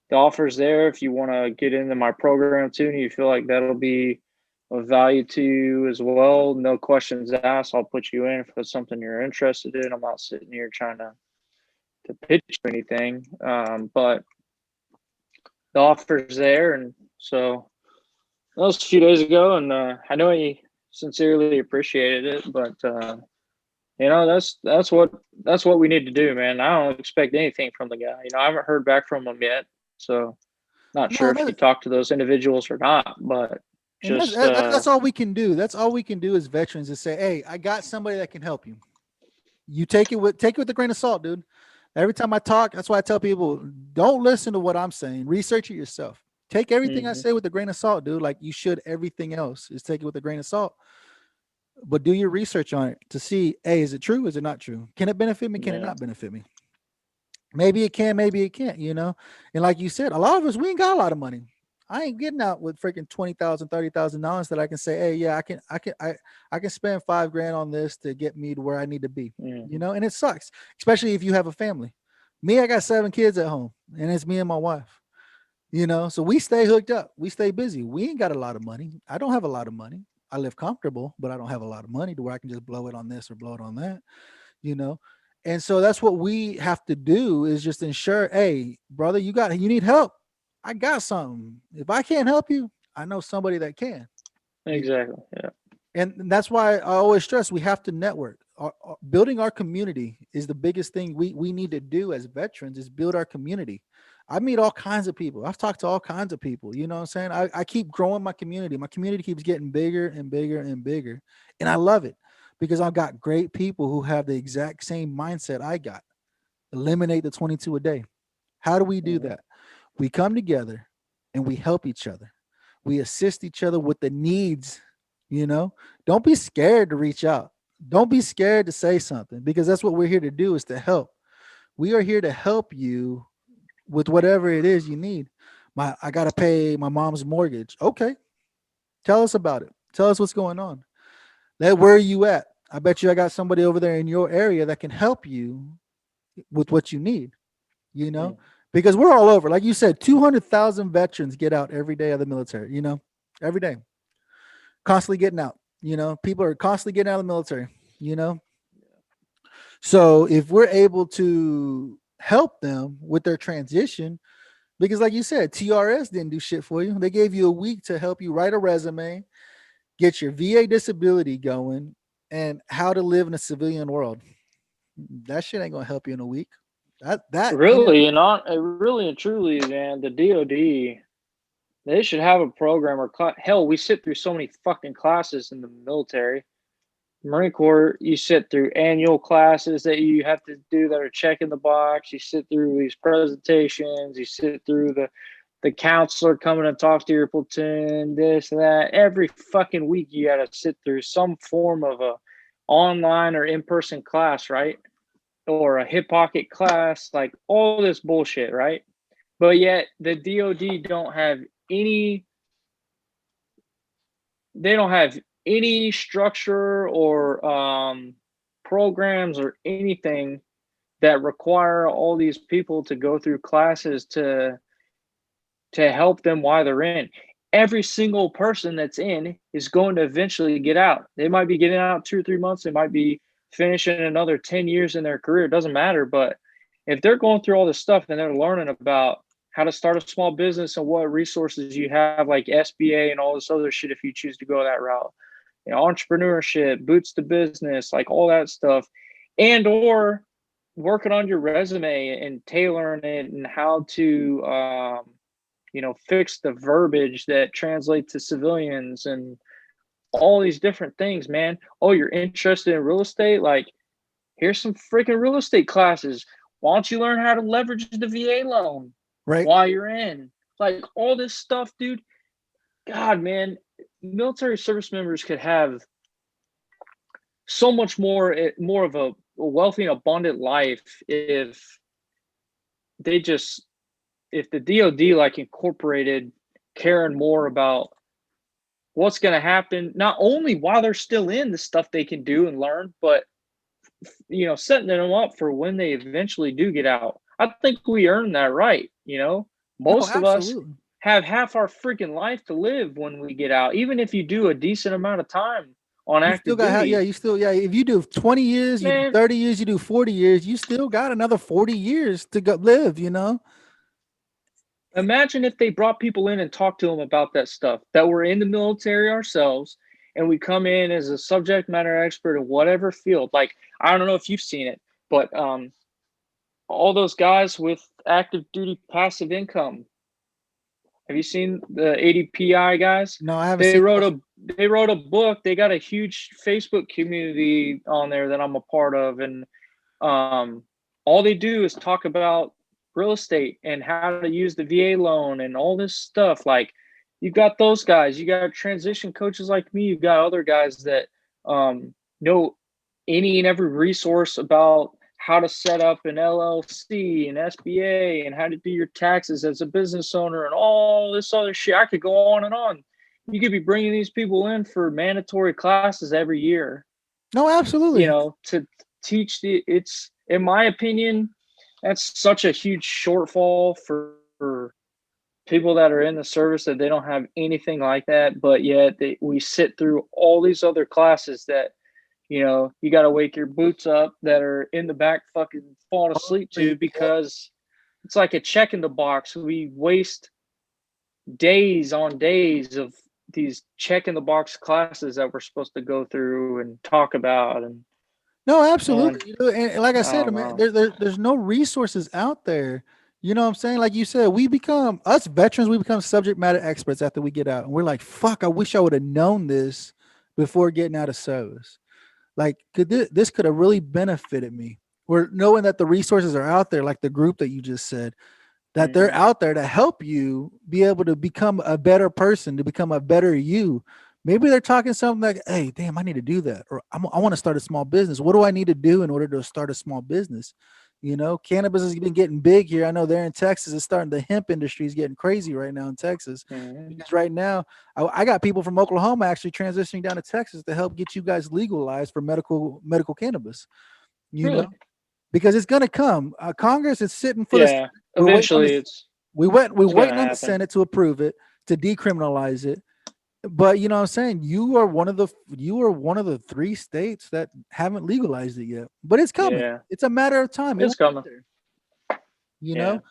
the offer's there if you want to get into my program too, and you feel like that'll be of value to you as well, no questions asked, I'll put you in if it's something you're interested in. I'm not sitting here trying to pitch you anything, but the offer's there, and so that was a few days ago, and I know he sincerely appreciated it, but that's what we need to do, man. I don't expect anything from the guy. I haven't heard back from him yet, so not No, sure if he talked to those individuals or not, but and just that's all we can do. That's all we can do as veterans is say, hey, I got somebody that can help you. You take it with a grain of salt, dude. Every time I talk, that's why I tell people, don't listen to what I'm saying. Research it yourself. Take everything I say with a grain of salt, dude. Like you should everything else is take it with a grain of salt. But do your research on it to see, hey, is it true? Is it not true? Can it benefit me? Can it not benefit me? Maybe it can, maybe it can't, And like you said, a lot of us, we ain't got a lot of money. I ain't getting out with freaking $20,000, $30,000 that I can say, hey, yeah, I can spend $5,000 on this to get me to where I need to be, and it sucks, especially if you have a family. Me, I got 7 kids at home, and it's me and my wife, so we stay hooked up. We stay busy. We ain't got a lot of money. I don't have a lot of money. I live comfortable, but I don't have a lot of money to where I can just blow it on this or blow it on that, And so that's what we have to do is just ensure, hey, brother, you need help. I got something. If I can't help you, I know somebody that can. Exactly. Yeah. And that's why I always stress we have to network. Building our community is the biggest thing we need to do as veterans is build our community. I meet all kinds of people. I've talked to all kinds of people. You know what I'm saying? I keep growing my community. My community keeps getting bigger and bigger and bigger. And I love it because I've got great people who have the exact same mindset I got. Eliminate the 22 a day. How do we do that? We come together and we help each other. We assist each other with the needs, Don't be scared to reach out. Don't be scared to say something because that's what we're here to do is to help. We are here to help you with whatever it is you need. I got to pay my mom's mortgage. Okay. Tell us about it. Tell us what's going on. Where are you at? I bet you I got somebody over there in your area that can help you with what you need, because we're all over. Like you said, 200,000 veterans get out every day of the military, every day. Constantly getting out, people are constantly getting out of the military, So if we're able to help them with their transition, because like you said, TRS didn't do shit for you. They gave you a week to help you write a resume, get your VA disability going, and how to live in a civilian world. That shit ain't gonna help you in a week. That really and truly, man, the DoD, they should have a program or hell, we sit through so many fucking classes in the military. Marine Corps, you sit through annual classes that you have to do that are checking the box. You sit through these presentations. You sit through the counselor coming and talk to your platoon, this and that. Every fucking week you got to sit through some form of a online or in-person class, right? Or a hip pocket class, like all this bullshit, right? But yet the DoD don't have any structure or programs or anything that require all these people to go through classes to help them while they're in. Every single person that's in is going to eventually get out. They might be getting out 2 or 3 months. They might be finishing another 10 years in their career. It doesn't matter. But if they're going through all this stuff and they're learning about how to start a small business and what resources you have, like SBA and all this other shit, if you choose to go that route, entrepreneurship, boots to business, like all that stuff, and or working on your resume and tailoring it and how to fix the verbiage that translates to civilians and all these different things, man. Oh, you're interested in real estate? Like, here's some freaking real estate classes. Why don't you learn how to leverage the VA loan while you're in? Like, all this stuff, dude. God, man, military service members could have so much more of a wealthy and abundant life if the DoD like incorporated caring more about what's going to happen, not only while they're still in the stuff they can do and learn, but setting them up for when they eventually do get out. I think we earned that right. Most of us have half our freaking life to live when we get out, even if you do a decent amount of time on You still active got, yeah, duty. you still, yeah. If you do 20 years, you do Man, 30 years, you do 40 years, you still got another 40 years to go live, you know? imagine if they brought people in and talked to them about that stuff, that we're in the military ourselves, and we come in as a subject matter expert in whatever field. Like, I don't know if you've seen it, but all those guys with active duty passive income. Have you seen the ADPI guys? No, I haven't They seen wrote that. a they wrote a book. They got a huge Facebook community on there that I'm a part of, and um, all they do is talk about real estate and how to use the VA loan and all this stuff. Like, you've got those guys, you got transition coaches like me, you've got other guys that know any and every resource about how to set up an LLC and SBA and how to do your taxes as a business owner and all this other shit. I could go on and on. You could be bringing these people in for mandatory classes every year, No, absolutely. to teach it's, in my opinion, that's such a huge shortfall for people that are in the service, that they don't have anything like that, but yet we sit through all these other classes that you got to wake your boots up, that are in the back fucking falling asleep to, Yep. because it's like a check in the box. We waste days on days of these check in the box classes that we're supposed to go through and talk about. And No, man, absolutely. You know, and like I I said, don't I mean, know. there's no resources out there. You know what I'm saying? Like you said, we become, us veterans, we become subject matter experts after we get out. And we're like, fuck, I wish I would have known this before getting out of service. Like, this could have really benefited me. Or knowing that the resources are out there, like the group that you just said, that they're Mhm. out there to help you be able to become a better person, to become a better you. Maybe they're talking something like, hey, damn, I need to do that. Or I want to start a small business. What do I need to do in order to start a small business? You know, cannabis has been getting big here. I know there in Texas, it's starting, the hemp industry is getting crazy right now in Texas. Mhm. Because right now, I got people from Oklahoma actually transitioning down to Texas to help get you guys legalized for medical cannabis, you know, Really? because it's gonna come. Congress is sitting for the, Yeah. we're waiting on Eventually, this, we're it's gonna waiting on the happen. Senate to approve it, to decriminalize it. But you know what I'm saying? You are one of the 3 states that haven't legalized it yet. But it's coming. Yeah, It's a matter of time. It it's will get coming. there, you Yeah. know?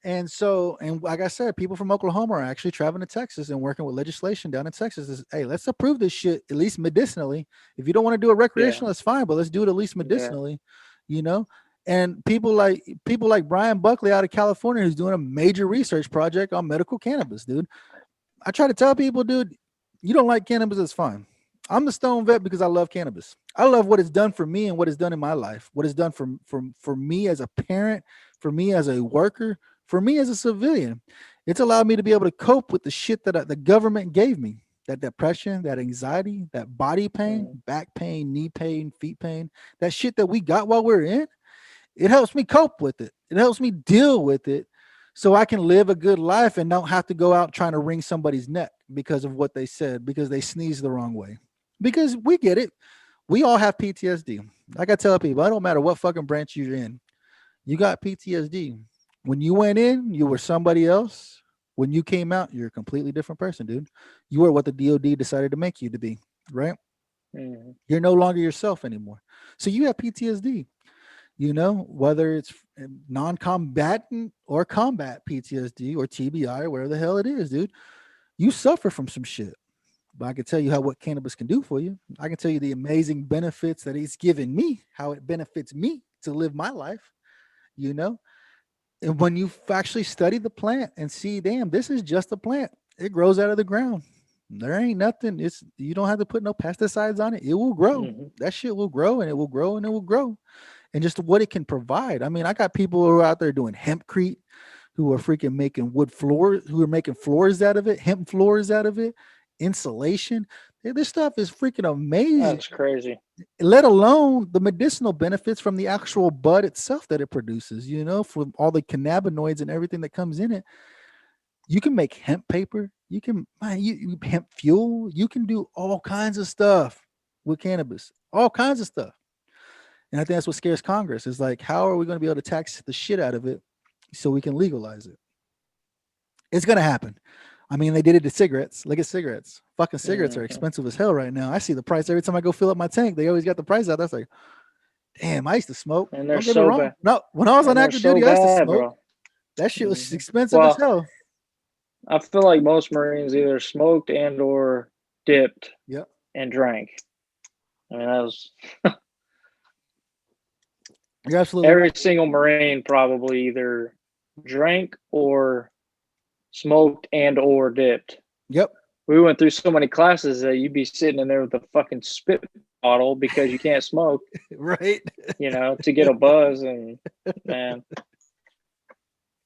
And so, and like I said, people from Oklahoma are actually traveling to Texas and working with legislation down in Texas. Hey, let's approve this shit at least medicinally. If you don't want to do it Yeah. recreational, it's fine, but let's do it at least Yeah. medicinally, you know. And people like Brian Buckley out of California, who's doing a major research project on medical cannabis, dude. I try to tell people, dude, you don't like cannabis, it's fine. I'm the Stone Vet because I love cannabis. I love what it's done for me and what it's done in my life. What it's done for me as a parent, for me as a worker, for me as a civilian. It's allowed me to be able to cope with the shit that the government gave me. That depression, that anxiety, that body pain, Mm. back pain, knee pain, feet pain, that shit that we got while we're in, it helps me cope with it. It helps me deal with it so I can live a good life and don't have to go out trying to wring somebody's neck because of what they said, because they sneezed the wrong way. Because we get it. We all have PTSD. Like I tell people, it don't matter what fucking branch you're in, you got PTSD. When you went in, you were somebody else. When you came out, you're a completely different person, dude. You are what the DOD decided to make you to be, right? Mhm. You're no longer yourself anymore. So you have PTSD, whether it's non-combatant or combat PTSD or TBI or whatever the hell it is, dude. You suffer from some shit. But I can tell you what cannabis can do for you. I can tell you the amazing benefits that it's given me, how it benefits me to live my life, you know? And when you actually study the plant and see, damn, this is just a plant. It grows out of the ground. There ain't nothing. You don't have to put no pesticides on it. It will grow. Mhm. That shit will grow and it will grow and it will grow. And just what it can provide. I mean, I got people who are out there doing hempcrete, who are freaking making wood floors, who are making floors out of it, hemp floors out of it, insulation. This stuff is freaking amazing, That's crazy. let alone the medicinal benefits from the actual bud itself that it produces, from all the cannabinoids and everything that comes in it. You can make hemp paper. You can, man, hemp fuel. You can do all kinds of stuff with cannabis, all kinds of stuff. And I think that's what scares Congress is like, how are we going to be able to tax the shit out of it so we can legalize it? It's gonna happen. I mean, they did it to cigarettes. Look at cigarettes. Fucking cigarettes are Mhm. expensive as hell right now. I see the price every time I go fill up my tank. They always got the price out. That's like, damn, I used to smoke. And they're Don't get me so wrong. bad. No, when I was on And they're active so duty, I used to bad, smoke. bro. That shit was Mhm. expensive as Well, hell. I feel like most Marines either smoked and or dipped Yep. and drank. I mean, that was You're absolutely every right. single Marine probably either drank or smoked and or dipped. Yep. We went through so many classes that you'd be sitting in there with a fucking spit bottle because you can't smoke, Right. to get a buzz, and man,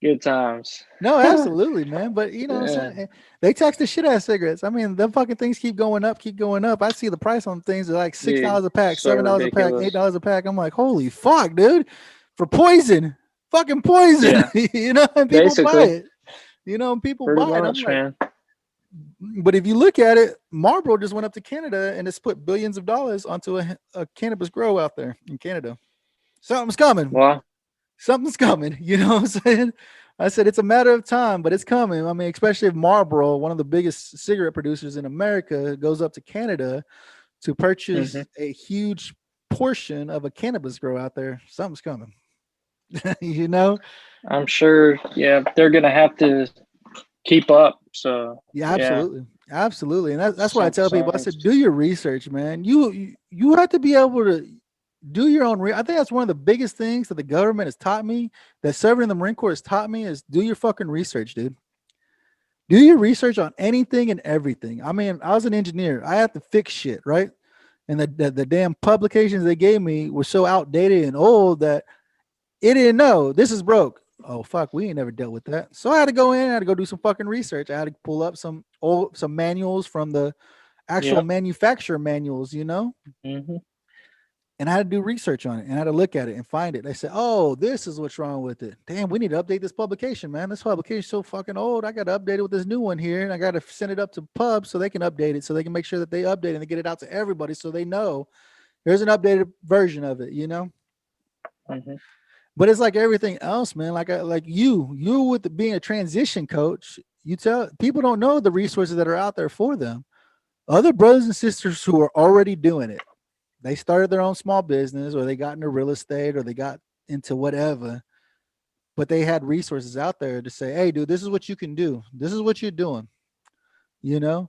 good times. No, absolutely, man. But you know what I'm Yeah, saying? They tax the shit out of cigarettes. I mean, them fucking things keep going up, keep going up. I see the price on things are like $6 dude, a pack, so $7 a pack, ridiculous. $8 a pack. I'm like, holy fuck, dude. For poison. Fucking poison. Yeah, And people buy basically, it. And people pretty buy it. I'm much, like, man. but if you look at it, Marlboro just went up to Canada and it's put billions of dollars onto a cannabis grow out there in Canada. Something's coming. Well, Something's coming. You know what I'm saying? I said it's a matter of time, but it's coming. I mean, especially if Marlboro, one of the biggest cigarette producers in America, goes up to Canada to purchase hmm a huge portion of a cannabis grow out there. Something's coming. you know? I'm sure. Yeah, they're gonna have to keep up. So Yeah, yeah, absolutely. Absolutely. And that's why I some tell people, I songs. said, do your research, man. You have to be able to do your own. I think that's one of the biggest things that the government has taught me, that serving in the Marine Corps has taught me, is do your fucking research, dude. Do your research on anything and everything. I mean, I was an engineer. I had to fix shit, right? And the damn publications they gave me were so outdated and old that it didn't know this is broke. Oh fuck, we ain't never dealt with that. So I had to go in, I had to go do some fucking research. I had to pull up some manuals from the actual Yep. manufacturer manuals, hmm and I had to do research on it and I had to look at it and find it. They said, oh, this is what's wrong with it. Damn, we need to update this publication, man. This publication is so fucking old. I got to update it with this new one here. And I got to send it up to pub so they can update it, so they can make sure that they update it and they get it out to everybody so they know there's an updated version of it. hmm But it's like everything else, man. Like you with being a transition coach, you tell people don't know the resources that are out there for them. Other brothers and sisters who are already doing it, they started their own small business, or they got into real estate, or they got into whatever, but they had resources out there to say, hey, dude, this is what you can do. This is what you're doing, you know?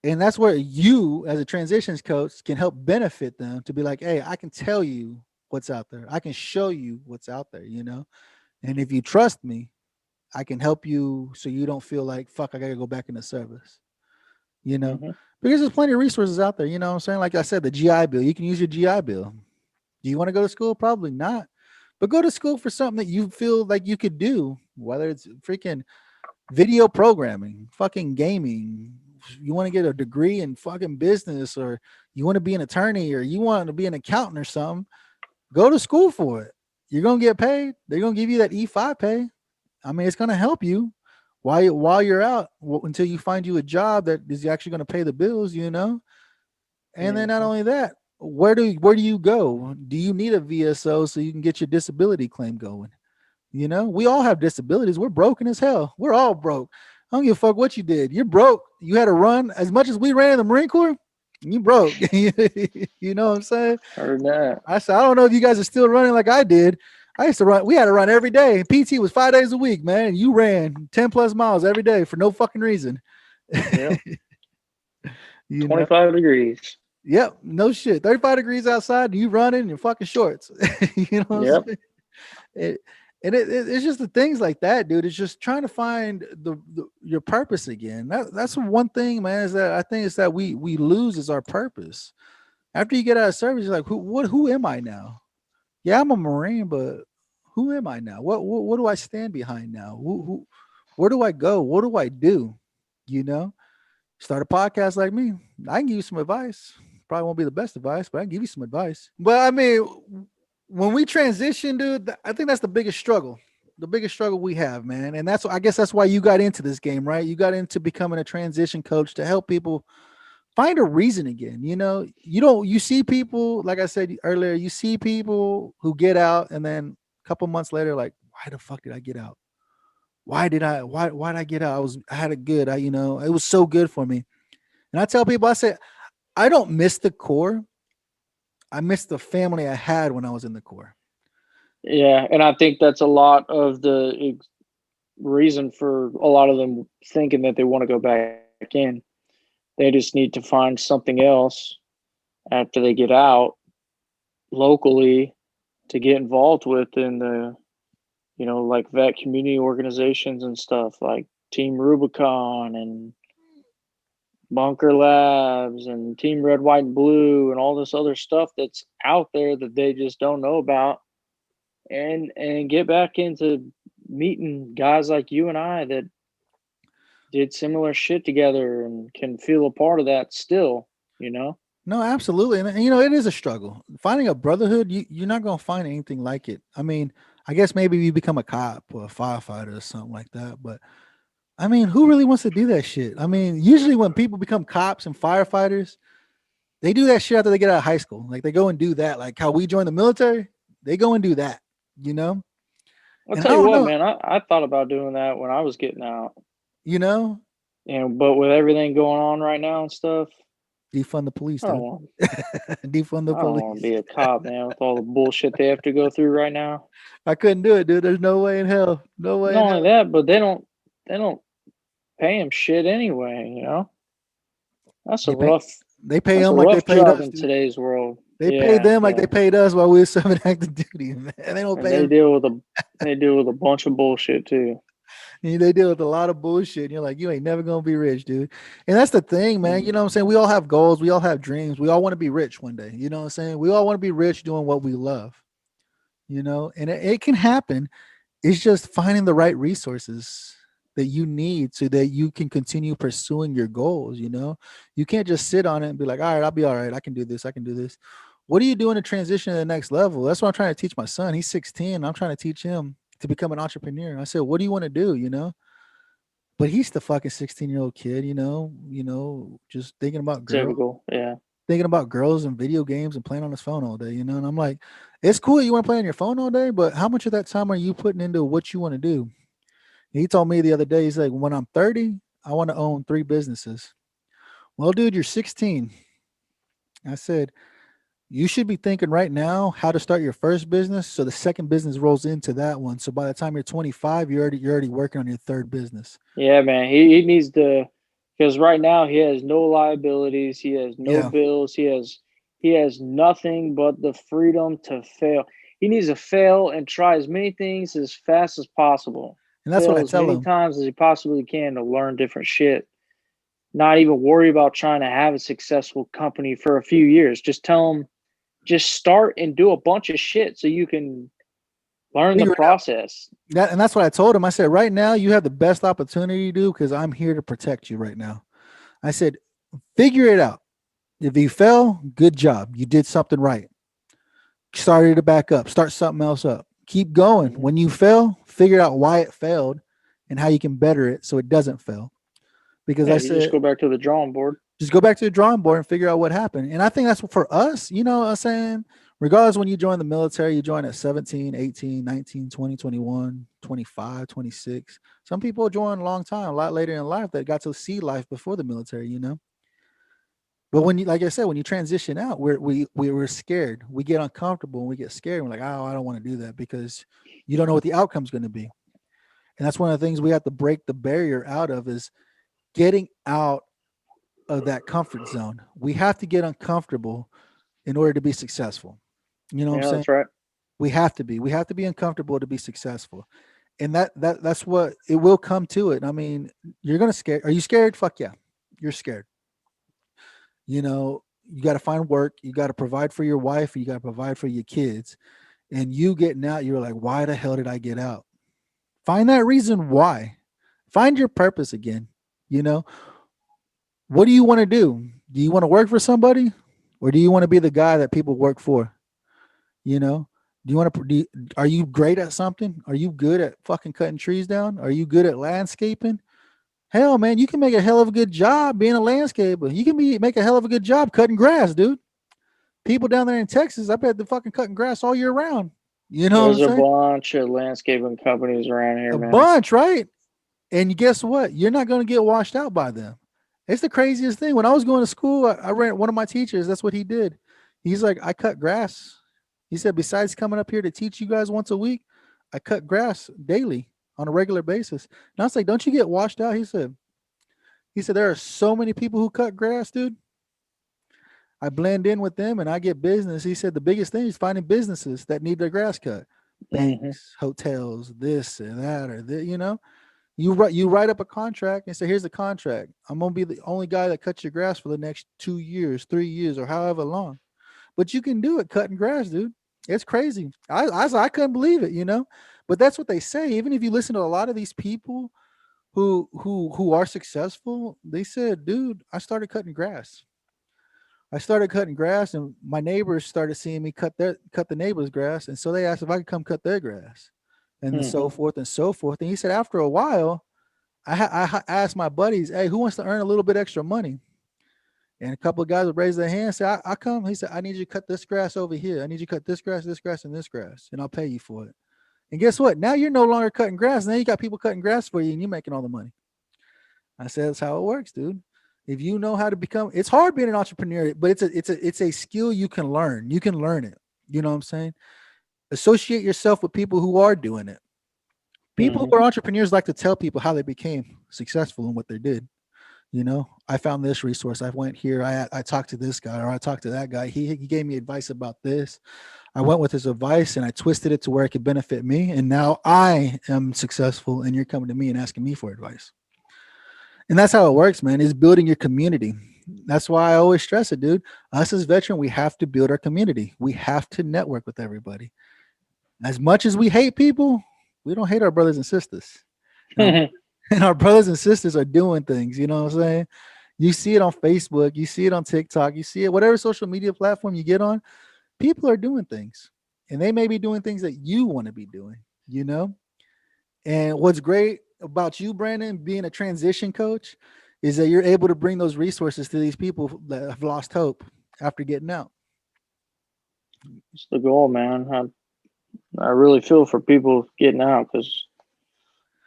And that's where you, as a transitions coach, can help benefit them to be like, hey, I can tell you what's out there. I can show you what's out there. And if you trust me, I can help you so you don't feel like, fuck, I got to go back into service, you know? hmm Because there's plenty of resources out there, you know what I'm saying? Like I said, the GI Bill, you can use your GI Bill. Do you want to go to school? Probably not. But go to school for something that you feel like you could do, whether it's freaking video programming, fucking gaming. You want to get a degree in fucking business, or you want to be an attorney, or you want to be an accountant or something. Go to school for it. You're going to get paid. They're going to give you that E5 pay. I mean, it's going to help you while you're out until you find you a job that is actually going to pay the bills. And then not hmm only that, where do you go? Do you need a VSO so you can get your disability claim going? We all have disabilities. We're broken as hell. We're all broke. I don't give a fuck what you did. You're broke. You had to run as much as we ran in the Marine Corps. You broke. You know what I'm saying? Heard that. I said, I don't know if you guys are still running like I did. I used to run. We had to run every day. PT was 5 days a week, man. You ran 10 plus miles every day for no fucking reason. Yep. you know? 25 degrees. Yep, no shit. 35 degrees outside, and you running in your fucking shorts. you know what Yep. I'm saying? It's just the things like that, dude. It's just trying to find your purpose again. That's one thing, man. Is that I think it's that we lose is our purpose. After you get out of service, you're like, who am I now? Yeah, I'm a Marine, but who am I now? What do I stand behind now? Where do I go? What do I do? You know? Start a podcast like me. I can give you some advice. Probably won't be the best advice, but I can give you some advice. But I mean, when we transition, dude, I think that's the biggest struggle. The biggest struggle we have, man. And I guess that's why you got into this game, right? You got into becoming a transition coach to help people find a reason again. You see people, like I said earlier, you see people who get out and then a couple months later, like, why the fuck did I get out? why'd I get out? I had it good. It was so good for me. And I tell people, I say, I don't miss the Corps. I miss the family I had when I was in the Corps. Yeah, and I think that's a lot of the reason for a lot of them thinking that they want to go back in. They just need to find something else after they get out locally to get involved with in the, like vet community organizations and stuff like Team Rubicon and Bunker Labs and Team Red, White, and Blue and all this other stuff that's out there that they just don't know about, and get back into meeting guys like you and I that did similar shit together and can feel a part of that still, you know? No, absolutely. And it is a struggle. Finding a brotherhood, you're not going to find anything like it. I mean, I guess maybe you become a cop or a firefighter or something like that. But I mean, who really wants to do that shit? I mean, usually when people become cops and firefighters, they do that shit after they get out of high school. Like they go and do that. Like how we joined the military, they go and do that, you know? I'll And I tell you don't what, know, man, I thought about doing that when I was getting out. you know, But with everything going on right now and stuff, defund the police, I don't dude. want Defund the I don't want to police. be a cop, man, with all the bullshit they have to go through right now. I couldn't do it, dude. There's no way in hell. No way Not in only hell. that, but they don't pay him shit anyway, you know? That's a They pay rough they pay that's a them like they rough paid job us, in dude. today's world. They paid Yeah, them like yeah. they paid us while we were serving active duty, man. They don't And pay them. they deal with a bunch of bullshit too. They deal with a lot of bullshit. And you're like, you ain't never gonna be rich, dude. And that's the thing, man. You know what I'm saying? We all have goals. We all have dreams. We all want to be rich one day. You know what I'm saying? We all want to be rich doing what we love. And it can happen. It's just finding the right resources that you need so that you can continue pursuing your goals. You can't just sit on it and be like, all right, I'll be all right. I can do this. I can do this. What are you doing to transition to the next level? That's what I'm trying to teach my son. He's 16. I'm trying to teach him to become an entrepreneur. I said, what do you want to do? But he's the fucking 16-year-old kid, just Typical, yeah. thinking about girls and video games and playing on his phone all day. And I'm like, it's cool you want to play on your phone all day, but how much of that time are you putting into what you want to do? He told me the other day, he's like, when I'm 30, I want to own 3 businesses. Well, dude, you're 16. I said, you should be thinking right now how to start your first business so the second business rolls into that one. So by the time you're 25, you're already working on your third business. Yeah, man. He needs to, because right now he has no liabilities, he has no Yeah. bills, he has nothing but the freedom to fail. He needs to fail and try as many things as fast as possible. And that's what Fail I as tell many him. times as he possibly can to learn different shit. Not even worry about trying to have a successful company for a few years. Just tell him, just start and do a bunch of shit so you can learn the Figure it out. process. And that's what I told him. I said, right now you have the best opportunity to do because I'm here to protect you right now. I said, figure it out. If you fell, good job. You did something right. Started to back up. Start something else up. Keep going. Mhm. When you fail, figure out why it failed and how you can better it so it doesn't fail. Because Yeah, I you just said, go back to the drawing board. just go back to the drawing board and figure out what happened. And I think that's for us, what I'm saying? Regardless, when you join the military, you join at 17, 18, 19, 20, 21, 25, 26. Some people join a long time, a lot later in life that got to see life before the military. But when you, like I said, when you transition out, we're scared. We get uncomfortable and we get scared. We're like, oh, I don't want to do that because you don't know what the outcome's going to be. And that's one of the things we have to break the barrier out of is getting out of that comfort zone. We have to get uncomfortable in order to be successful. You know what I'm Yeah, saying? that's right. We have to be. We have to be uncomfortable to be successful. And that's what it will come to it. I mean, you're gonna scare. Are you scared? Fuck yeah. You're scared. You got to find work. You got to provide for your wife. You got to provide for your kids. And you getting out, you're like, why the hell did I get out? Find that reason why. Find your purpose again. You know, what do you want to do? Do you want to work for somebody, or do you want to be the guy that people work for? You know, do you want to? Are you great at something? Are you good at fucking cutting trees down? Are you good at landscaping? Hell, man, you can make a hell of a good job being a landscaper. You can make a hell of a good job cutting grass, dude. People down there in Texas, I bet they're fucking cutting grass all year round. You know what I'm There's a saying? bunch of landscaping companies around here, A man. bunch, right? And guess what? You're not going to get washed out by them. It's the craziest thing. When I was going to school, I ran one of my teachers. That's what he did. He's like, I cut grass. He said, besides coming up here to teach you guys once a week, I cut grass daily on a regular basis. And I was like, don't you get washed out? He said, there are so many people who cut grass, dude. I blend in with them and I get business. He said the biggest thing is finding businesses that need their grass cut. Banks, hotels, this and that, or this, You write up a contract and say, here's the contract. I'm gonna be the only guy that cuts your grass for the next 2 years, 3 years, or however long. But you can do it cutting grass, dude. It's crazy. I couldn't believe it. But that's what they say. Even if you listen to a lot of these people who are successful, they said, dude, I started cutting grass. I started cutting grass, and my neighbors started seeing me cut the neighbor's grass, and so they asked if I could come cut their grass, and so forth and so forth. And he said after a while, I asked my buddies, hey, who wants to earn a little bit extra money? And a couple of guys would raise their hands, say, I come. He said, I need you to cut this grass over here. I need you to cut this grass, and this grass, and I'll pay you for it. And guess what? Now you're no longer cutting grass. Now you got people cutting grass for you, and you're making all the money. I said, that's how it works, dude. If you know how to become, it's hard being an entrepreneur, but it's a skill you can learn. You can learn it. You know what I'm saying? Associate yourself with people who are doing it. People who are entrepreneurs like to tell people how they became successful in what they did. I found this resource. I went here. I talked to this guy, or I talked to that guy. He gave me advice about this. I went with his advice and I twisted it to where it could benefit me. And now I am successful, and you're coming to me and asking me for advice. And that's how it works, man. Is building your community. That's why I always stress it, dude. Us as veterans, we have to build our community. We have to network with everybody. As much as we hate people, we don't hate our brothers and sisters. And our brothers and sisters are doing things, you know what I'm saying? You see it on Facebook, you see it on TikTok, you see it, whatever social media platform you get on, people are doing things. And they may be doing things that you want to be doing, And what's great about you, Brandon, being a transition coach, is that you're able to bring those resources to these people that have lost hope after getting out. It's the goal, man. I really feel for people getting out, because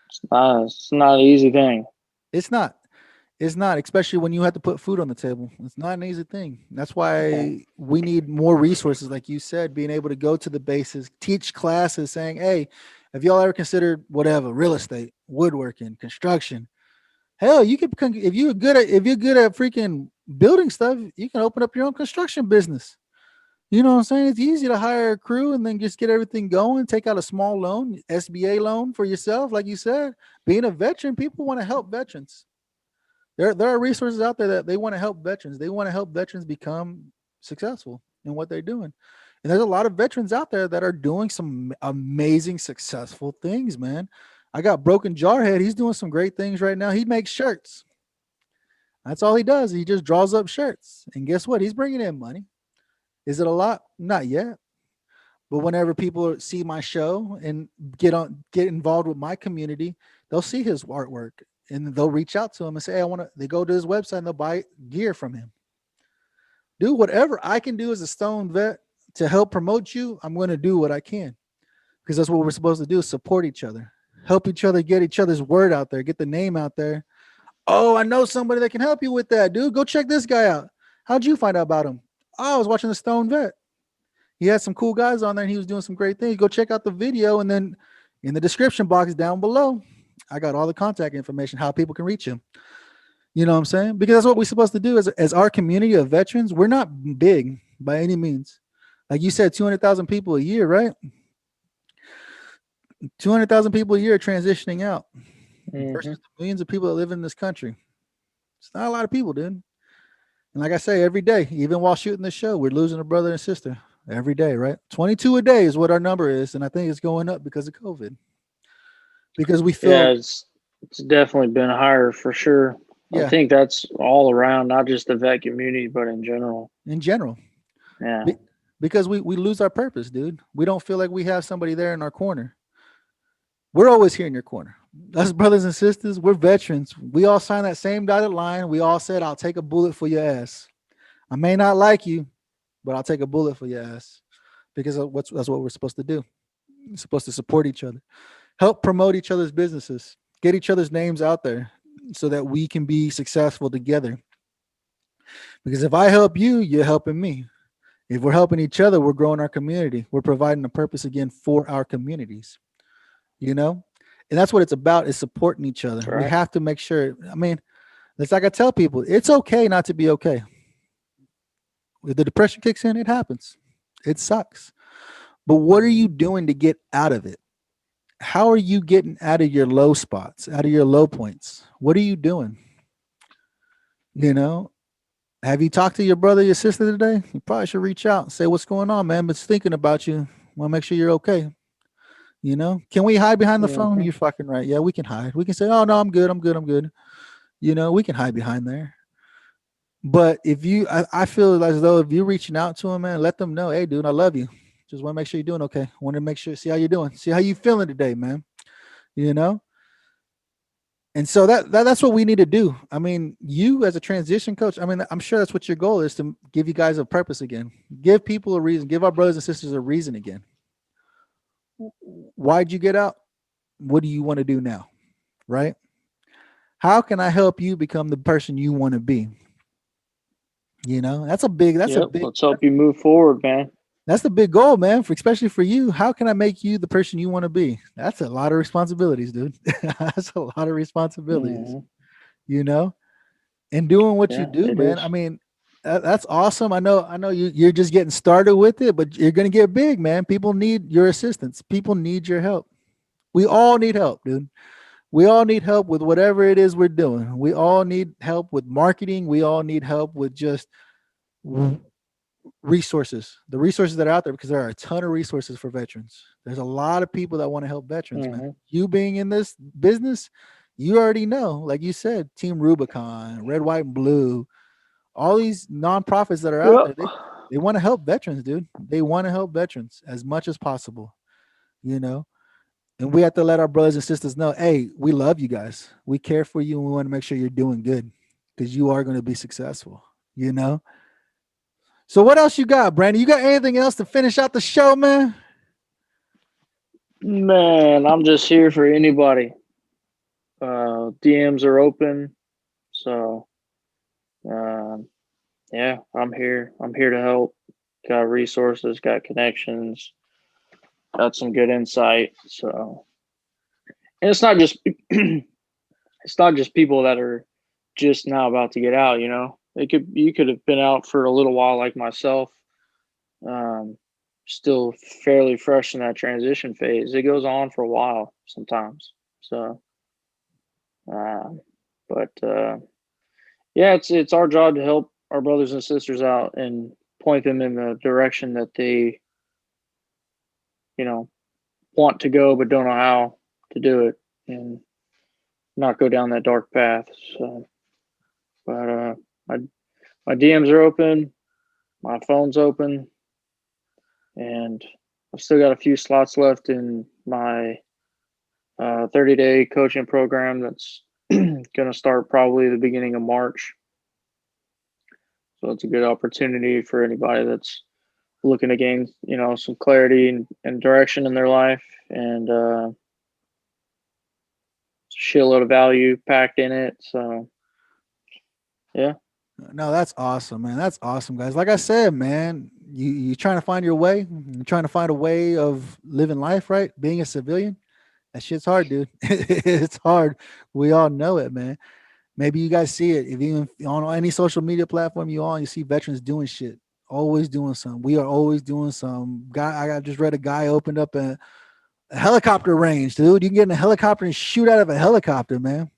it's not an easy thing. It's not, especially when you have to put food on the table. It's not an easy thing. That's why we need more resources, like you said, being able to go to the bases, teach classes, saying, hey, have y'all ever considered whatever, real estate, woodworking, construction? Hell, you could, if you're good at freaking building stuff, you can open up your own construction business. You know what I'm saying? It's easy to hire a crew and then just get everything going, take out a small loan, SBA loan for yourself. Like you said, being a veteran, people want to help veterans. There are resources out there that they want to help veterans. They want to help veterans become successful in what they're doing. And there's a lot of veterans out there that are doing some amazing, successful things, man. I got Broken Jarhead. He's doing some great things right now. He makes shirts. That's all he does. He just draws up shirts. And guess what? He's bringing in money. Is it a lot? Not yet. But whenever people see my show and get involved with my community, they'll see his artwork and they'll reach out to him and say, hey, they go to his website and they'll buy gear from him. Do whatever I can do as a stone vet to help promote you. I'm going to do what I can, because that's what we're supposed to do, is support each other, help each other, get each other's word out there, get the name out there. Oh, I know somebody that can help you with that, dude. Go check this guy out. How'd you find out about him? Oh, I was watching the Stone Vet. He had some cool guys on there and he was doing some great things. Go check out the video, and then in the description box down below, I got all the contact information, how people can reach him. You know what I'm saying? Because that's what we're supposed to do as our community of veterans. We're not big by any means. Like you said, 200,000 people a year, right? 200,000 people a year are transitioning out versus the millions of people that live in this country. It's not a lot of people, dude. And like I say, every day, even while shooting this show, we're losing a brother and sister every day, right? 22 a day is what our number is. And I think it's going up because of COVID. Because we feel... Yeah, it's definitely been higher for sure. Yeah. I think that's all around, not just the vet community, but in general. In general. Yeah. Because we lose our purpose, dude. We don't feel like we have somebody there in our corner. We're always here in your corner. Us brothers and sisters, we're veterans. We all signed that same dotted line. We all said, I'll take a bullet for your ass. I may not like you, but I'll take a bullet for your ass, because that's what we're supposed to do. You're supposed to support each other, help promote each other's businesses, get each other's names out there so that we can be successful together. Because if I help you, you're helping me. If we're helping each other, we're growing our community. We're providing a purpose again for our communities, you know? And that's what it's about, is supporting each other. We Right. have to make sure. I mean, it's like I tell people, it's okay not to be okay. If the depression kicks in, it happens. It sucks. But what are you doing to get out of it? How are you getting out of your low spots, out of your low points? What are you doing? You know, have you talked to your brother, your sister today? You probably should reach out and say, what's going on, man? But thinking about you. Want to make sure you're okay. You know, can we hide behind the phone? Mhm. You're fucking right. Yeah, we can hide. We can say, oh, no, I'm good. I'm good. I'm good. You know, we can hide behind there. But if you, I feel as though if you're reaching out to them, man, let them know, hey, dude, I love you. Just want to make sure you're doing okay. Want to make sure, see how you're doing. See how you feeling today, man. You know? And so that's what we need to do. I mean, you as a transition coach, I mean, I'm sure that's what your goal is, to give you guys a purpose again. Give people a reason. Give our brothers and sisters a reason again. Why'd you get out? What do you want to do now? Right? How can I help you become the person you want to be? You know, Yep. Let's help you move forward, man. that's the big goal, man. For especially for you, how can I make you the person you want to be? That's a lot of responsibilities, dude. That's a lot of responsibilities, Mhm. you know, and doing what you Yeah, do, it man. I is. mean, that's awesome. I know you're just getting started with it, but you're gonna get big, man. People need your assistance. People need your help. We all need help, dude. We all need help with whatever it is we're doing. We all need help with marketing. We all need help with just resources, the resources that are out there, because there are a ton of resources for veterans. There's a lot of people that want to help veterans, man. Mhm. You being in this business, you already know, like you said, Team Rubicon, Red, White, and Blue, all these nonprofits that are out Yep. there, they want to help veterans, dude. They want to help veterans as much as possible, you know. And we have to let our brothers and sisters know, hey, we love you guys. We care for you, and we want to make sure you're doing good, because you are going to be successful, you know. So what else you got, Brandon? You got anything else to finish out the show, man? Man, I'm just here for anybody. DMs are open, so um, yeah, I'm here. I'm here to help. Got resources, got connections, got some good insight. So, and it's not just it's not just people that are just now about to get out. You know, it could you could have been out for a little while, like myself. Um, Still fairly fresh in that transition phase. It goes on for a while sometimes. So, um, but yeah, it's our job to help our brothers and sisters out and point them in the direction that they, you know, want to go but don't know how to do it, and not go down that dark path. So, but my my DMs are open, my phone's open, and I've still got a few slots left in my 30-day coaching program that's going to start probably the beginning of March. So it's a good opportunity for anybody that's looking to gain, you know, some clarity and direction in their life, and shitload of value packed in it. So yeah, No, that's awesome, man. That's awesome, guys. Like I said, man, you trying to find your way. You're trying to find a way of living life, right? Being a civilian, that shit's hard, dude. It's hard. We all know it, man. Maybe you guys see it. If you on any social media platform you on, you see veterans doing shit, always doing something. We are always doing some guy. I just read a guy opened up a helicopter range, dude. You can get in a helicopter and shoot out of a helicopter, man.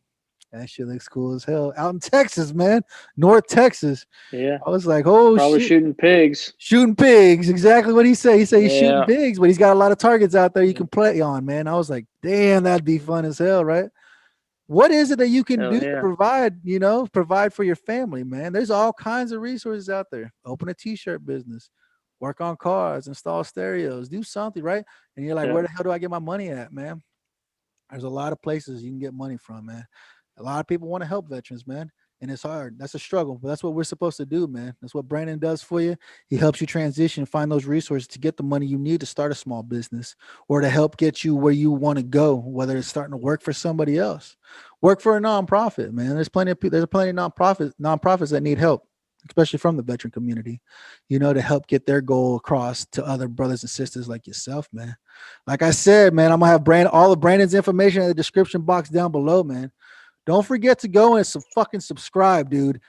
That shit looks cool as hell. Out in Texas, man, North Texas. yeah, I was like, oh probably shit, shooting pigs. shooting pigs. Exactly what he said. He said he's shooting Yeah, pigs, but he's got a lot of targets out there you can play on, man. I was like, damn, that'd be fun as hell, right? What is it that you can hell do to yeah, provide, provide for your family, man? There's all kinds of resources out there. Open a t-shirt business, work on cars, install stereos, do something, right? And you're like, yeah, where the hell do I get my money at, man? There's a lot of places you can get money from, man. A lot of people want to help veterans, man. and it's hard. That's a struggle, but that's what we're supposed to do, man. That's what Brandon does for you. He helps you transition, find those resources to get the money you need to start a small business or to help get you where you want to go, whether it's starting to work for somebody else, work for a nonprofit, man. There's plenty of nonprofits that need help, especially from the veteran community, to help get their goal across to other brothers and sisters like yourself, man. Like I said, man, I'm gonna have all of Brandon's information in the description box down below, man. Don't forget to go and fucking subscribe, dude.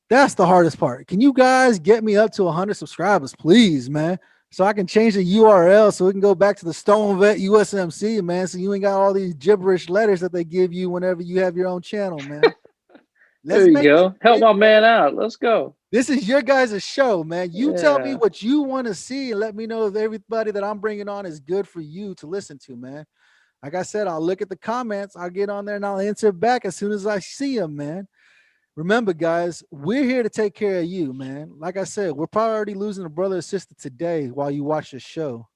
That's the hardest part. Can you guys get me up to 100 subscribers, please, man? So I can change the URL so we can go back to the Stone Vet USMC, man. So you ain't got all these gibberish letters that they give you whenever you have your own channel, man. There you go. Help my man out. Let's go. This is your guys' show, man. You tell me what you want to see and let me know if everybody that I'm bringing on is good for you to listen to, man. Like I said, I'll look at the comments. I'll get on there and I'll answer back as soon as I see them, man. Remember, guys, we're here to take care of you, man. Like I said, we're probably already losing a brother or sister today while you watch the show.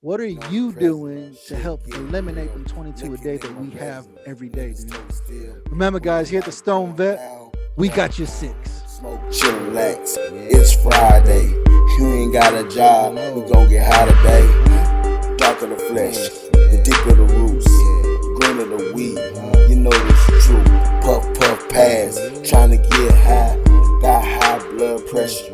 What are you doing to help eliminate them 22 a day that we have every day, dude? Remember, guys, here at the Stone Vet, we got your 6. Smoke, chill, relax. It's Friday. You ain't got a job. We gon' get high today. Dark of the flesh, the deep of the roots, green of the weed. You know it's true. Puff, puff, pass. Trying to get high. Got high blood pressure.